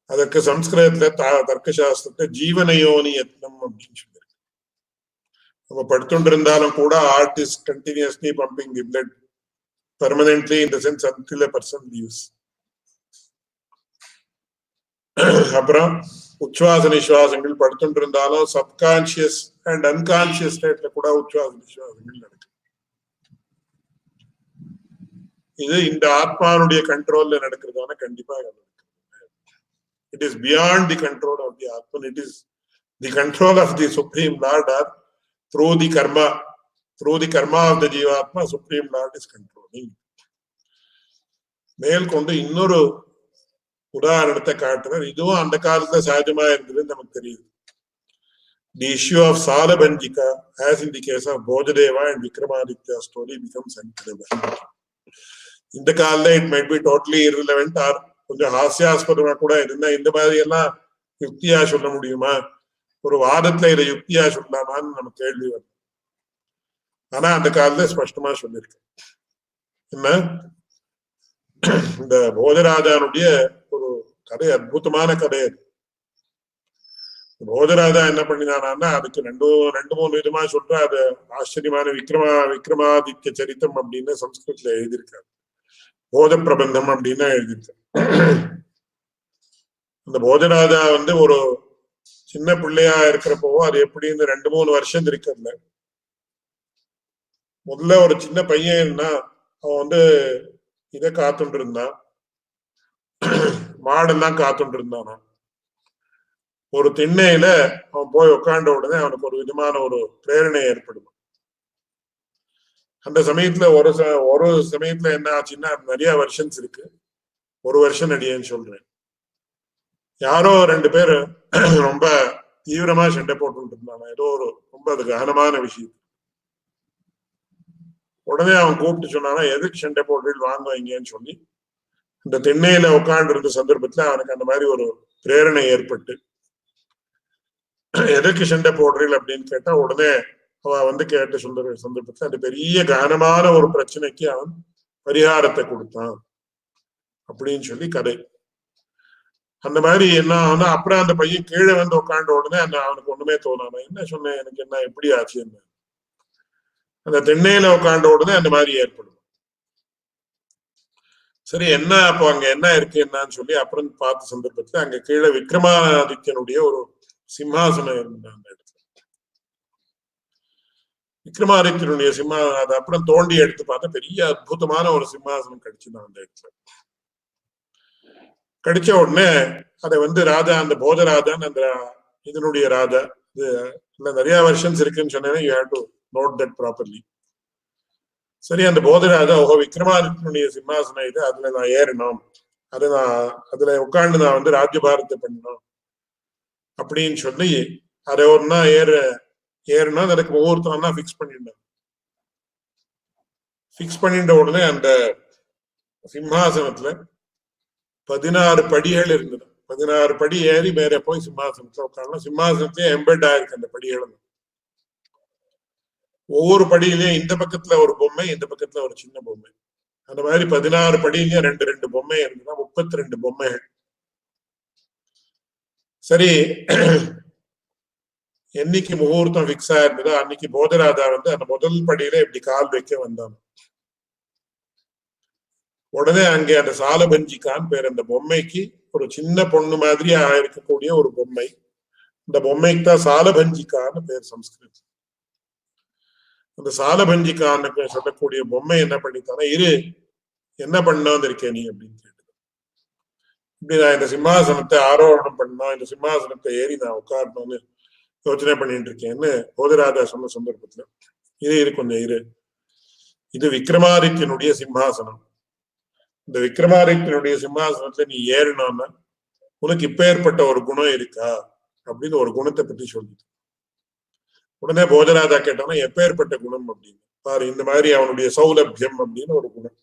Speaker 1: அதற்கு சம்ஸ்கிருதத்துல தர்க்கசாஸ்திரத்தை ஜீவனயோனி யத்னம் அப்படின்னு சொல்லியிருக்கு. நம்ம படுத்துட்டு இருந்தாலும் கூட heart is continuously pumping the blood permanently in the sense until a person leaves. அப்புறம் உச்சுவாச நிஸ்வாசங்கள் படுத்துட்டு இருந்தாலும் சப்கான்சியஸ் அண்ட் அன்கான்சியஸ் ஸ்டேட்ல கூட உச்சுவாச நிஸ்வாசங்கள் நடக்கும். இது இந்த ஆத்மானுடைய கண்ட்ரோல்ல நடக்கிறதான கண்டிப்பா it is beyond the control of the Atman. It is the control of the Supreme Lord, or through the karma of the Jivatma, Supreme Lord is controlling. மேல்கொண்டு இன்னொரு உதாரணத்தை காட்டுறார். இதுவும் அந்த காலத்துல சகஜமா இருந்ததுன்னு நமக்கு தெரியுது. The issue of Salabanjika, as in the case of Bhojadeva and Vikramaditya story, becomes untenable. இந்த காலத்துல it might be totally irrelevant or கொஞ்சம் ஹாஸ்யாஸ்பதமா கூட இருந்தா இந்த மாதிரி எல்லாம் யுக்தியா சொல்ல முடியுமா, ஒரு வாதத்துல இதை யுக்தியா சொல்லலாமான்னு நம்ம கேள்வி வரும். ஆனா அந்த காலத்துல ஸ்பஷ்டமா சொல்லியிருக்கு. என்ன, இந்த போஜராஜானுடைய ஒரு கதை, அற்புதமான கதை. போஜராஜா என்ன பண்ணினானா, அதுக்கு ரெண்டு மூணு விதமா சொல்ற, அது ஆச்சரியமான விக்ரமாதித்ய சரித்தம் அப்படின்னு சம்ஸ்கிருதத்துல எழுதியிருக்காரு. போஜ பிரபந்தம் அப்படின்னு எழுதியிருக்காரு. அந்த போஜராஜா ஒரு சின்ன பிள்ளையா இருக்கிறப்போ அது எப்படின்னு 2-3 வருஷம் இருக்கிறதுல, முதல்ல ஒரு சின்ன பையன்னா அவன் இதை காத்துட்டு இருந்தான், மாடெல்லாம் காத்துட்டு இருந்தானா. ஒரு திண்ணையில அவன் போய் உட்காண்ட உடனே அவனுக்கு ஒரு விதமான ஒரு பிரேரணை ஏற்படும். அந்த சமயத்துல ஒரு சமயத்துல என்ன ஆச்சுன்னா, நிறைய வருஷன்ஸ் இருக்கு, ஒரு வருஷம் அடியேன்னு சொல்றேன். யாரோ 2 பேரு ரொம்ப தீவிரமா சண்டை போட்டு இருந்தாங்க, ஏதோ ஒரு ரொம்ப அது கனமான விஷயம். உடனே அவன் கூப்பிட்டு சொன்னானா, எதுக்கு சண்டை போட்டு வாங்க வைங்கன்னு சொல்லி இந்த திண்ணையில உட்காண்டு இருந்த சந்தர்ப்பத்துல அவனுக்கு அந்த மாதிரி ஒரு பிரேரணை ஏற்பட்டு, எதுக்கு சண்டை போடுறீள் அப்படின்னு கேட்டா, உடனே அவன் கேட்ட சந்தர்ப்பத்துல அந்த பெரிய கனமான ஒரு பிரச்சனைக்கு அவன் பரிகாரத்தை கொடுத்தான் அப்படின்னு சொல்லி கதை. அந்த மாதிரி என்ன ஆனா, அப்புறம் அந்த பையன் கீழே உட்காண்ட உடனே அவனுக்கு ஒண்ணுமே தோணாம, என்ன சொன்னேன், எனக்கு என்ன எப்படி ஆச்சு, என்ன அந்த திண்ணையில உட்காண்ட உடனே அந்த மாதிரி ஏற்படும். சரி, என்ன அப்போ அங்க என்ன இருக்கு என்னன்னு சொல்லி அப்புறம் பார்த்த சந்தர்ப்பத்துல அங்க கீழே விக்ரமாதித்யனுடைய ஒரு சிம்மாசனம் இருந்த அந்த இடத்துல, விக்ரமாதித்யனுடைய சிம்மாசனம், அதை அப்புறம் தோண்டி எடுத்து பார்த்தா பெரிய அற்புதமான ஒரு சிம்மாசனம் கிடைச்சுதான் அந்த இடத்துல. கிடைச்ச உடனே அதை ராஜா, அந்த போஜராஜான்னு அந்த இதனுடைய ராஜா, இது நிறைய வருஷன்ஸ் இருக்குன்னு சொன்னேன், you have to note that properly. சரி, அந்த போஜராஜா, விக்ரமாதித்யனுடைய சிம்மாசனம் இது, அதுல நான் ஏறணும், அதுல உட்காந்து நான் ராஜ்யபாரத்தை பண்ணணும் அப்படின்னு சொல்லி அதை ஒரு நாள் ஏறணும். அதுக்கு முகூர்த்தம்னா ஃபிக்ஸ் பண்ணிட்டேன். ஃபிக்ஸ் பண்ணிட்ட உடனே அந்த சிம்மாசனத்துல 16 படிகள் இருந்தது. 16 படி ஏறி மேலே போய் சிம்மாசனத்துல உட்காரணும். சிம்மாசனத்தையே எம்பெட் ஆயிருக்கு அந்த படிகள். ஒவ்வொரு படியிலையும் இந்த பக்கத்துல ஒரு பொம்மை, இந்த பக்கத்துல ஒரு சின்ன பொம்மை, அந்த மாதிரி 16 படியிலையும் 2 பொம்மை இருந்ததுன்னா 32 பொம்மைகள். சரி, என்னைக்கு முகூர்த்தம் பிக்ஸ் ஆயிருந்ததோ அன்னைக்கு போஜராஜா அந்த முதல் படியில இப்படி கால் வைக்க வந்தாங்க. உடனே அங்கே அந்த சாலபஞ்சிக்கான்னு பேர், அந்த பொம்மைக்கு ஒரு சின்ன பொண்ணு மாதிரி இருக்கக்கூடிய ஒரு பொம்மை, இந்த பொம்மைக்கு தான் சாலபஞ்சிக்கான்னு பேர் சம்ஸ்கிருதம். அந்த சாலபஞ்சிக்கான்னு சொல்லக்கூடிய பொம்மை என்ன பண்ணித்தானே, இரு என்ன பண்ணான்னு இருக்கே நீ அப்படின்னு கேட்டு, இப்படி நான் இந்த சிம்மாசனத்தை ஆரோகணம் பண்ணணும், இந்த சிம்மாசனத்தை ஏறி நான் உட்காரணும்னு யோசனை பண்ணிட்டு இருக்கேன்னு போஜராஜா சொன்ன சந்தர்ப்பத்துல, இது கொஞ்சம் இரு, இது விக்ரமாதித்யனுடைய சிம்மாசனம், இந்த விக்ரமாதித்யனுடைய சிம்மாசனத்துல நீ ஏறணும்னா உனக்கு இப்ப ஏற்பட்ட ஒரு குணம் இருக்கா அப்படின்னு ஒரு குணத்தை பத்தி சொல்லிட்டு, உடனே போஜராஜா கேட்டானா எப்ப ஏற்பட்ட குணம் அப்படின்னு பாரு, இந்த மாதிரி அவனுடைய சௌலபியம் அப்படின்னு ஒரு குணம்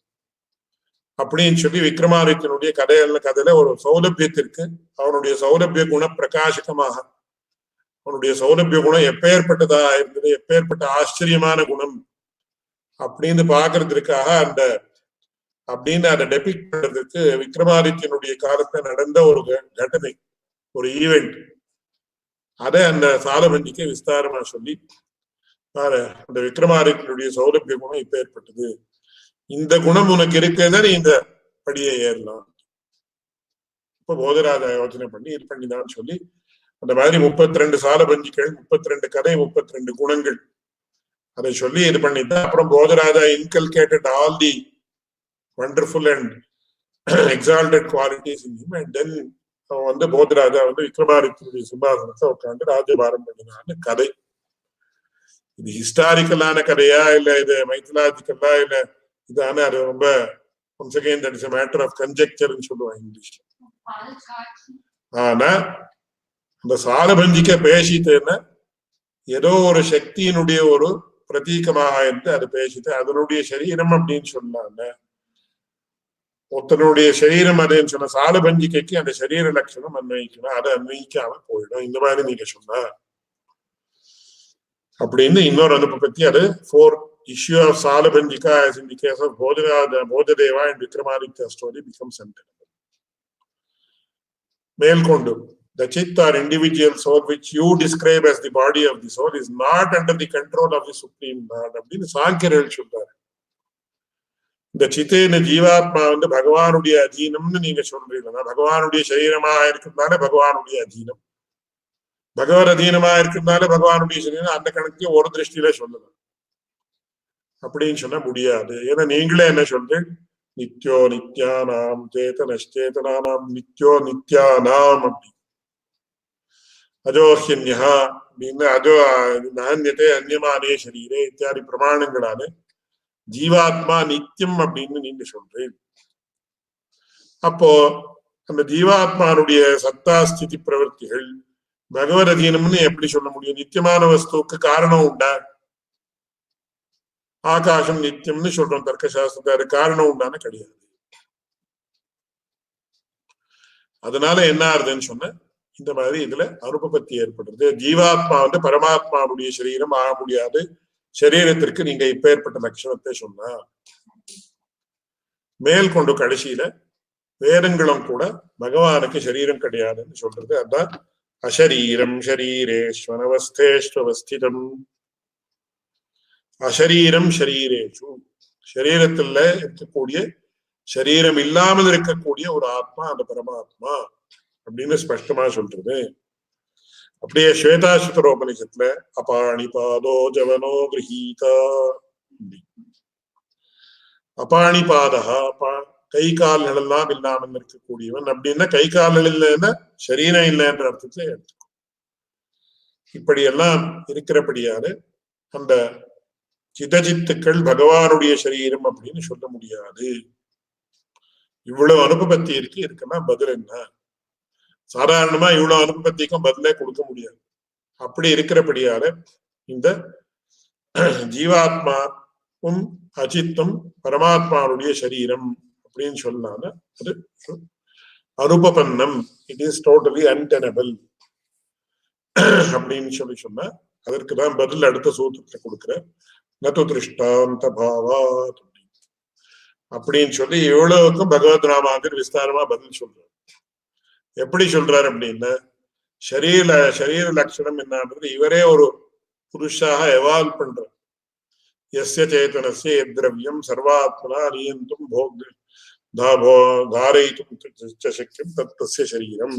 Speaker 1: அப்படின்னு சொல்லி விக்ரமாதித்யனுடைய கதையில ஒரு சௌலபியத்திற்கு, அவனுடைய சௌலபிய குண பிரகாசகமாக, அவனுடைய சௌலபிய குணம் எப்பேற்பட்டதா இருந்தது, எப்பேற்பட்ட ஆச்சரியமான குணம் அப்படின்னு பாக்குறதுக்காக அப்படின்னு அதை டெபிக்ட் பண்றதுக்கு விக்ரமாதித்யனுடைய காலத்துல நடந்த ஒரு கட்டனை, ஒரு ஈவெண்ட், அதை அந்த சாலபஞ்சிக்கு விஸ்தாரமா சொல்லி பாரு, அந்த விக்ரமாதித்யனுடைய சௌலபிய குணம் இப்ப ஏற்பட்டது, இந்த குணம் உனக்கு இருக்குன்னா நீ இந்த படியை ஏறலாம். இப்ப போஜராஜா யோசனை பண்ணி இது பண்ணிதான் சொல்லி அந்த மாதிரி 32 சாலபஞ்சிகள், 32 கதை, 32 குணங்கள், அதை சொல்லி இது பண்ணித்தான் அப்புறம் Bhojaraja inculcated all the wonderful and exalted qualities in him, and then Bhojaraja விக்ரமாதித்யனுடைய சிம்மாசனத்தை உட்காந்து ராஜ்யபாரம் பண்ணினான்னு கதை. இது ஹிஸ்டாரிக்கலான கதையா இல்ல இது மைத்தலாஜிக்கலா இல்ல இதான, அது ரொம்ப once again that is a matter of conjecture ன்னு சொல்லுவாங்க இங்கிலீஷ்ல. ஆனா அந்த சாலபஞ்சிக்க பேசிட்டேன்னா ஏதோ ஒரு சக்தியினுடைய ஒரு பிரதீகமாக இருந்து அது பேசிட்டு அதனுடைய சரீரம் அப்படின்னு சொன்னாங்க, ஒருத்தனுடைய சரீரம் அதுன்னு சொன்ன சாலபஞ்சிகைக்கு அந்த சரீர லட்சணம் அன்வயிக்கணும், அதை அன்வயிக்காம போயிடும், இந்த மாதிரி நீங்க சொன்ன அப்படின்னு இன்னொரு அனுப்ப பத்தி அது 4 issue of Salabhanjika, as in the case of Bodhadeva and Vikramaditya story, becomes untenable. Melkondu, the chit or individual soul which you describe as the body of the soul is not under the control of the Supreme Lord. அப்படின்னு சாங்கியர்கள் சொல்றாரு. இந்த சித்தேன ஜீவாத்மா பகவானுடைய அதீனம்னு நீங்க சொல்றீங்கன்னா, பகவானுடைய சரீரமா இருக்கிறதுனால பகவானுடைய அதீனம், பகவத் அதீனமா இருக்கிறதுனால பகவானுடைய சரீரம், அந்த கணக்கு ஒரு திருஷ்டியில சொல்லலாம். அப்படின்னு சொன்னா முடியாது. ஏன்னா நீங்களே என்ன சொல்றீங்க, நித்யோ நித்யானாம் சேதனச்சேதனானாம் நித்யோ நித்யானாம் அப்படி, அஜோஹ்யன்யா அப்படின்னு, அஜோ நான்யத்தை அந்நியமானே சரீரே இத்தியாதி பிரமாணங்களால ஜீவாத்மா நித்தியம் அப்படின்னு நீங்க சொல்றீங்க. அப்போ அந்த ஜீவாத்மானுடைய சத்தா ஸ்திதி பிரவர்த்திகள் பகவத் அதீனம்னு எப்படி சொல்ல முடியும்? நித்தியமான வஸ்துவுக்கு காரணம் உண்டா? ஆகாசம் நித்தியம்னு சொல்றோம் தர்க்கசாஸ்திரத்தாரு, காரணம் உண்டான கிடையாது. அதனால என்ன ஆறுதுன்னு சொன்ன, இந்த மாதிரி இதுல அனுபபத்தி ஏற்படுறது. ஜீவாத்மா பரமாத்மாவுடைய சரீரம் ஆக முடியாது. சரீரத்திற்கு நீங்க இப்ப ஏற்பட்ட லட்சணத்தை சொன்னா, மேல் கொண்டு கடைசியில வேதங்களும் கூட பகவானுக்கு சரீரம் கிடையாதுன்னு சொல்றது. அதான் அசரீரம் ஷரீரேஸ்வனவஸ்தேஷ்வஸ்திதம், அசரீரம் ஷரீரேஷு, சரீரத்துல இருக்கக்கூடிய சரீரம் இல்லாமல் இருக்கக்கூடிய ஒரு ஆத்மா அந்த பரமாத்மா அப்படின்னு ஸ்பஷ்டமா சொல்றது. அப்படியே ஸ்வேதாசுதரோபனிஷத்துல அபாணி பாதோ ஜவனோ கிரஹீதா, அபாணி பாதா கை கால்கள் எல்லாம் இல்லாமல் இருக்கக்கூடியவன் அப்படின்னா, கை கால்கள் இல்லைன்னா சரீரம் இல்லைன்ற அர்த்தத்துல எடுத்துக்கும். இப்படியெல்லாம் இருக்கிறபடியால அந்த சிதஜித்துக்கள் பகவானுடைய சரீரம் அப்படின்னு சொல்ல முடியாது. இவ்வளவு அனுபவத்தி இருக்குன்னா பதில் என்ன? சாதாரணமா இவ்வளவு அனுபவத்திக்கும் பதிலே கொடுக்க முடியாது. அப்படி இருக்கிறபடியால இந்த ஜீவாத்மாவும் அஜித்தும் பரமாத்மாவுடைய சரீரம் அப்படின்னு சொன்னால அது அனுபபன்னம், இட் இஸ் டோட்டலி அன்டெனபிள் அப்படின்னு சொன்னா அதற்குதான் பதில் அடுத்த சூத்திரத்தை கொடுக்கிற நது திருஷ்டாந்த பாவாத் அப்படின்னு சொல்லி எவ்வளவுக்கும் பகவத் ராமாந்தர் விஸ்தாரமா பதில் சொல்றாரு. எப்படி சொல்றாரு அப்படின்னா, சரீர லட்சணம் என்னன்றது இவரே ஒரு புருஷாக எவால்வ் பண்ற. எஸ்ய சேதனஸ்ய திரவியம் சர்வாத்மனா நியந்தும் தாரயித்தும் சக்கியம் தத்தஸ்ய சரீரம்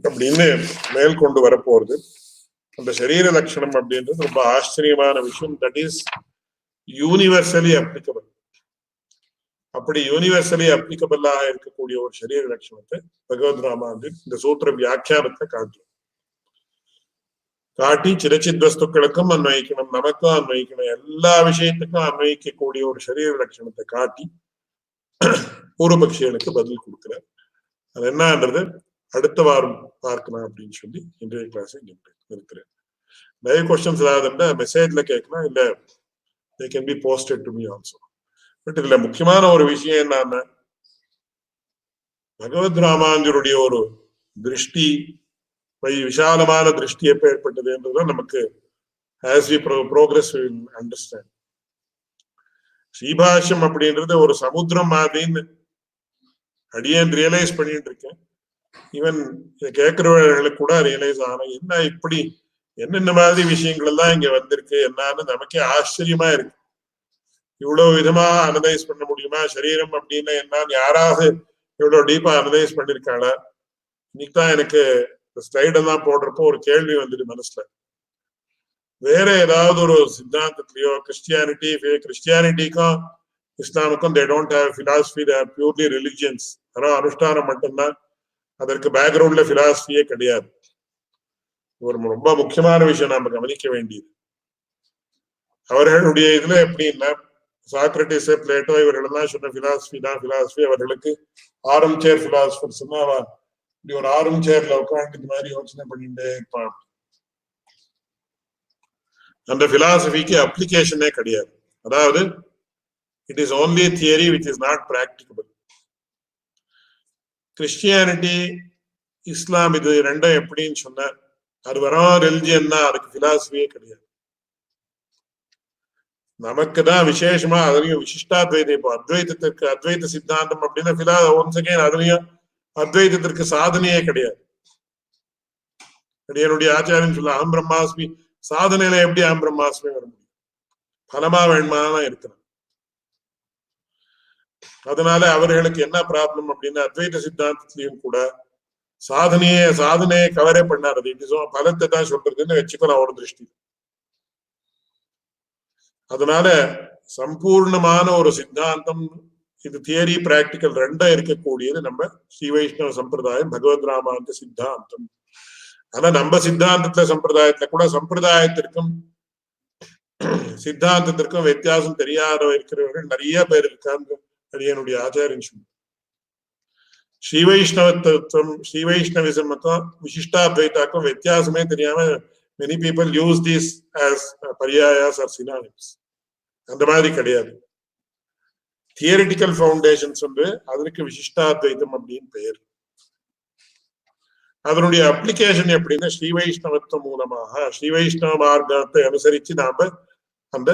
Speaker 1: அப்படின்னு மேல் கொண்டு வரப்போறது. அந்த சரீர லட்சணம் அப்படின்றது ரொம்ப ஆச்சரியமான விஷயம். That is universally applicable. அப்படி யூனிவர்சலி அப்ளிகபிளாக இருக்கக்கூடிய ஒரு சரீர லட்சணத்தை பகவத் ராமாந்தர் இந்த சூத்திர வியாக்கியானத்தை காட்டி சிரச்சித் வஸ்துக்களுக்கும் அன்வயிக்கணும், நமக்கும் அன்வயிக்கணும், எல்லா விஷயத்துக்கும் அன்வயிக்கக்கூடிய ஒரு சரீர லட்சணத்தை காட்டி பூர்வபக்ஷிகளுக்கு பதில் கொடுக்கிறார். அது என்னன்றது அடுத்த வாரம் பார்க்கலாம் அப்படின்னு சொல்லி இன்றைய கிளாஸ் இருக்கிறேன். நிறைய கொஸ்டின்ஸ் ஏதாவது மெசேஜ்ல கேட்கலாம், இல்ல they can be posted to me also. But இதுல முக்கியமான ஒரு விஷயம் என்னன்னா, பகவத் ராமானுஜருடைய ஒரு திருஷ்டி, விஷாலமான திருஷ்டி எப்ப ஏற்பட்டது என்றுதான் நமக்கு as we progress we will understand. Sri Bhashyam அப்படின்றது ஒரு சமுத்திரம் மாதிரின்னு அடியேன் ரியலைஸ் பண்ணிட்டு இருக்கேன். ஈவன் இதை கேட்கிறவர்களுக்கு கூட ரியலைஸ் ஆனா, என்ன இப்படி என்னென்ன மாதிரி விஷயங்கள் எல்லாம் இங்க வந்திருக்கு என்னன்னு நமக்கே ஆச்சரியமா இருக்கு. இவ்வளவு விதமா அனலைஸ் பண்ண முடியுமா? சரீரம் அப்படின்னா என்னன்னு யாராவது இவ்வளவு டீப்பா அனலைஸ் பண்ணிருக்காளா? இன்னைக்குதான் எனக்கு ஸ்லைடெல்லாம் போடுறப்போ ஒரு கேள்வி வந்துட்டு மனசுல, வேற ஏதாவது ஒரு சித்தாந்தத்திலயோ கிறிஸ்டியானிட்டிக்கும் இஸ்லாமுக்கும் they don't have philosophy, they are purely religions, அதான் அனுஷ்டானம் மட்டும்தான், அதற்கு பேக்ரவுண்ட்ல பிலாசபியே கிடையாது. ஒரு ரொம்ப முக்கியமான விஷயம் நாம கவனிக்க வேண்டியது, அவர்களுடைய இதுல எப்படின்னா சாக்ரட்டிஸ் பிளேட்டோ இவர்கள் எல்லாம் சொன்ன பிலாசபி தான் பிலாசபி. அவர்களுக்கு ஆரம் சேர் பிலாசபர்ஸ் இப்படி ஒரு ஆரம் சேர்ல உட்காந்து இந்த மாதிரி யோசனை பண்ணிட்டே இருப்பான். அந்த பிலாசபிக்கு அப்ளிகேஷனே கிடையாது. அதாவது it is only theory which is not practicable. Christianity Islam இது ரெண்டும் எப்படின்னு சொன்ன, அது வரும் ரிலிஜியன்னா அதுக்கு பிலாசபியே கிடையாது. நமக்கு தான் விசேஷமா அதுலயும் விசிஷ்டாத்வைதம். இப்போ அத்வைதத்திற்கு அத்வைத சித்தாந்தம் அப்படின்னா ஒன்ஸ் அகைன் அதுலயும் அத்வைதத்திற்கு சாதனையே கிடையாது. என்னுடைய ஆச்சாரியன் சொல்ல அகம் பிரம்மாஸ்மி சாதனையில எப்படி அகம் பிரம்மாஸ்மி வர முடியும்? பலமா வேணுமாதான் இருக்கிறான். அதனால அவர்களுக்கு என்ன ப்ராப்ளம் அப்படின்னா அத்வைத சித்தாந்தத்திலையும் கூட சாதனையே கவரே பண்ணாரு. பலத்தை தான் சொல்றதுன்னு வச்சுக்கலாம் ஒரு திருஷ்டி. அதனால சம்பூர்ணமான ஒரு சித்தாந்தம், இது தியரி பிராக்டிக்கல் ரெண்டும் இருக்கக்கூடியது நம்ம ஸ்ரீ வைஷ்ணவ சம்பிரதாயம், பகவத் ராமாயண சித்தாந்தம். ஆனா நம்ம சித்தாந்தத்துல சம்பிரதாயத்துல கூட சம்பிரதாயத்திற்கும் சித்தாந்தத்திற்கும் வித்தியாசம் தெரியாத இருக்கிறவர்கள் நிறைய பேர் இருக்காங்க. என்னுடைய ஆச்சாரியன் சொல்லு. ஸ்ரீ வைஷ்ணவத்துவம், ஸ்ரீ வைஷ்ணவிசமத்துவம், விசிஷ்டாத்வைதாக்கும் வித்தியாசமே தெரியாம many people use this as pariyayas or synonyms. அந்த மாதிரி கிடையாது. தியரிட்டிக்கல் ஃபவுண்டேஷன்ஸ் வந்து அதற்கு விசிஷ்டாத்வைதம் அப்படின்னு பெயர். அதனுடைய அப்ளிகேஷன் எப்படின்னா ஸ்ரீ வைஷ்ணவத்துவம் மூலமாக ஸ்ரீ வைஷ்ணவ மார்க்கத்தை அனுசரிச்சு நாம அந்த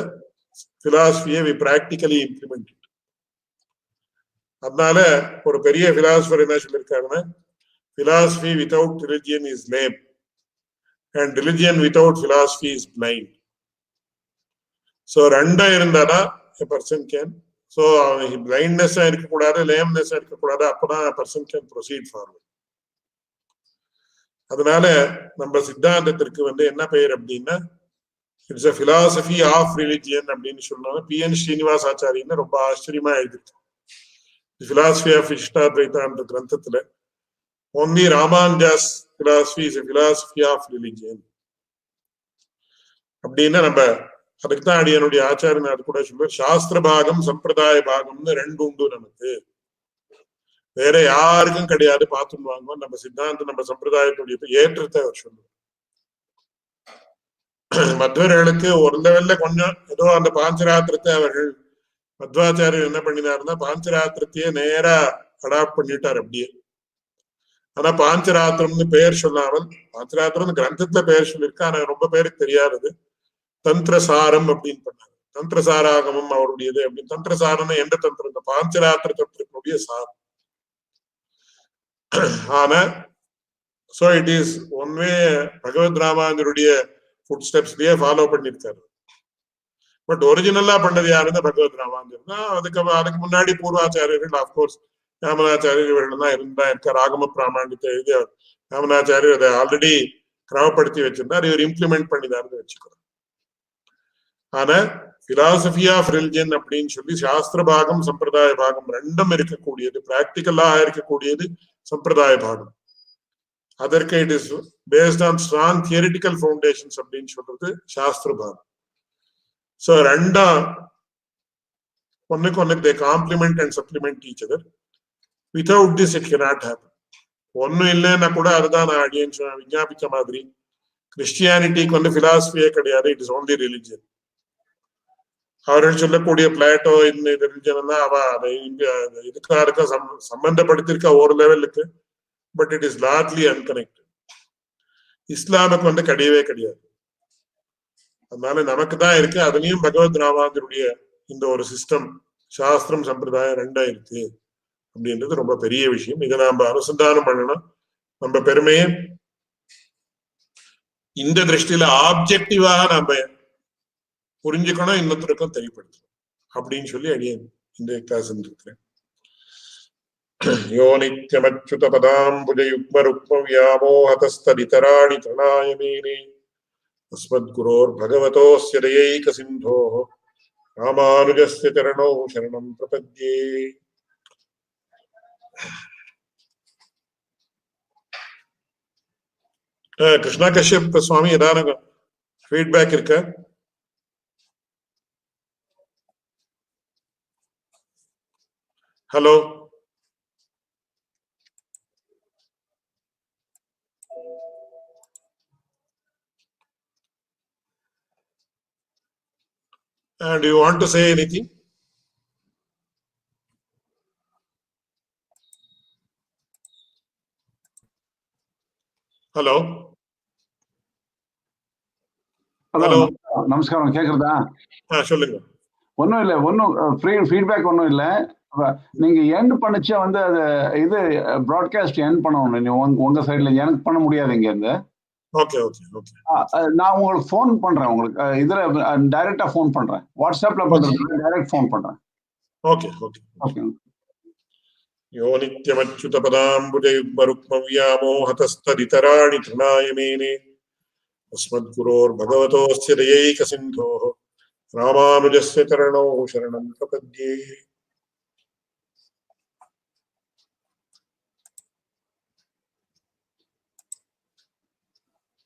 Speaker 1: பிலாசபியை வி பிராக்டிகலி இம்ப்ளிமெண்ட். அதனால ஒரு பெரிய பிலாசபர் என்ன சொல்லியிருக்காருன்னா, philosophy without religion is lame and religion without philosophy is blind. So ரெண்டா இருந்தாதான் a person can, so blindness இருக்கக்கூடாது, lameness இருக்கக்கூடாது, அப்பதான் a person can proceed forward. அதனால நம்ம சித்தாந்தத்திற்கு வந்து என்ன பெயர் அப்படின்னா it's a philosophy of religion அப்படின்னு சொன்னாங்க. PN ஸ்ரீனிவாஸ் ஆச்சாரியன்னு ரொம்ப ஆச்சரியமா எழுதிருக்கு philosophy of Vishishtadvaita என்ற கிரந்தத்துல. only Ramanuja's philosophy is a philosophy of religion அப்படின்னா நம்ம அதுக்கு தான் அடியனுடைய ஆச்சாரியன் அது கூட சொல்லுவார், சாஸ்திர பாகம் சம்பிரதாய பாகம்னு ரெண்டு உண்டு நமக்கு, வேற யாருக்கும் கிடையாது. பார்த்துன்னு வாங்குவோம் நம்ம சித்தாந்தம் நம்ம சம்பிரதாயத்துடைய ஏற்றத்தை அவர் சொல்லுவார். மத்வர்களுக்கு ஒரு லெவல்ல கொஞ்சம் ஏதோ அந்த பாஞ்சராத்திரத்தை அவர்கள் மத்வாச்சாரியர் என்ன பண்ணினாருன்னா பாஞ்சராத்திரத்தையே நேரா அடாப்ட் பண்ணிட்டார் அப்படியே. ஆனா பாஞ்சராத்திரம்னு பெயர் சொல்லாமல், பாஞ்சராத்திரம் கிரந்தத்துல பெயர் சொல்லியிருக்கா, ஆனா ரொம்ப பேருக்கு தெரியாதது தந்திரசாரம் அப்படின்னு பண்ணாரு. தந்திரசாராகமம் அவருடையது அப்படின்னு. தந்திரசாரம் எந்த தந்திரம்? இந்த பாஞ்சராத்திர தந்திரத்தினுடைய சாரம். ஆனா so it is one way Bhagavad ராமானுடைய ஃபுட் ஸ்டெப்ஸ்லயே ஃபாலோ பண்ணிருக்காரு. பட் ஒரிஜினலா பண்ணது யாருன்னா பகவத் ராமானுஜர் தான். அதுக்கு முன்னாடி பூர்வாச்சாரியர்கள் ஆஃப்கோர்ஸ் ராமனாச்சாரியர் இவர்கள் தான் இருக்கார். ஆகம பிராமணியத்தை எழுதி ராமனாச்சாரியர் அதை ஆல்ரெடி கிரமப்படுத்தி வச்சிருந்தார், இவர் இம்ப்ளிமெண்ட் பண்ணிதாருன்னு வச்சுக்கிறோம். ஆனா பிலாசபி ஆஃப் ரிலிஜன் அப்படின்னு சொல்லி சாஸ்திர பாகம் சம்பிரதாய பாகம் ரெண்டும் இருக்கக்கூடியது, பிராக்டிக்கலா இருக்கக்கூடியது சம்பிரதாய பாகம். அதற்கு it is based on strong theoretical foundations அப்படின்னு சொல்றது சாஸ்திர பாகம். சோ ரெண்டா ஒன்னுக்கு ஒன்னுக்கு they complement and supplement each other. Without this it cannot happen. ஒன்னும் இல்லைன்னா கூட அதுதான் நான் அடியேன் விஞ்ஞாபிச்ச மாதிரி கிறிஸ்டியானிட்டிக்கு வந்து பிலாசபியே கிடையாது, இட் இஸ் ஓன்லி ரிலிஜியன். அவர்கள் சொல்லக்கூடிய பிளாட்டோ இந்த ரிலிஜன் தான் அவ அதை இதுக்கா இருக்க சம்பந்தப்படுத்திருக்க ஒரு லெவலுக்கு, but it is largely unconnected. இஸ்லாமுக்கு வந்து கிடையவே கிடையாது. அதனால நமக்கு தான் இருக்கு. அதுலயும் பகவத் ராமானுஜருடைய இந்த ஒரு சிஸ்டம் சாஸ்திரம் சம்பிரதாயம் ரெண்டா இருக்கு அப்படின்றது ரொம்ப பெரிய விஷயம். இதை நாம அனுசந்தானம் பண்ணணும். நம்ம பெருமையை இந்த திருஷ்டியில ஆப்ஜெக்டிவாக நாம புரிஞ்சுக்கணும், இன்னொருத்தருக்கும் தெரியப்படுத்தணும் அப்படின்னு சொல்லி அடியேன் இந்த கிளாஸ் இருக்கிறேன். யோ நித்யமச்சுத பதாம்புஜ யுக்ம ருக்ம வியாமோஹதஸ்ததிதராணி தரணாய மேனே அஸ்மத்குரோர் பகவதோஸ்ய தயைக சிந்தோஹ ராமானுஜஸ்ய சரணௌ சரணம் பிரபத்யே. கிருஷ்ணா கஷ்யப் சுவாமி ஏதாவது ஃபீட்பேக் இருக்கா? Hello, do you want to say anything? Hello
Speaker 3: hello, நமஸ்காரம். கேக்குறதா?
Speaker 1: சொல்லுங்க.
Speaker 3: ஒன்றும் இல்லை, ஒன்றும் ஃபீட்பேக் ஒன்றும் இல்லை. நீங்க எண்ட் பண்ணிச்சு வந்து அது இது ப்ராட்காஸ்ட் எண்ட் பண்ணணும் உங்க சைட்ல. எனக்கு பண்ண முடியாது இங்க இருந்து.
Speaker 1: Okay okay okay.
Speaker 3: நான் உங்களுக்கு ஃபோன் பண்றேன், உங்களுக்கு இதுல டைரக்டா ஃபோன் பண்றேன். வாட்ஸ்அப்ல பண்றது டைரக்ட் ஃபோன் பண்றேன்.
Speaker 1: Okay okay
Speaker 3: okay.
Speaker 1: யோ நித்யமच्युतपदाम्बुजयुग्मरुक्मव्यामोहतस्तदितराणि तृणाय मेने अस्मद्गुरोर्भगवतोऽस्य दयैकसिन्धोः रामानुजस्य चरणौ शरणं प्रपद्ये.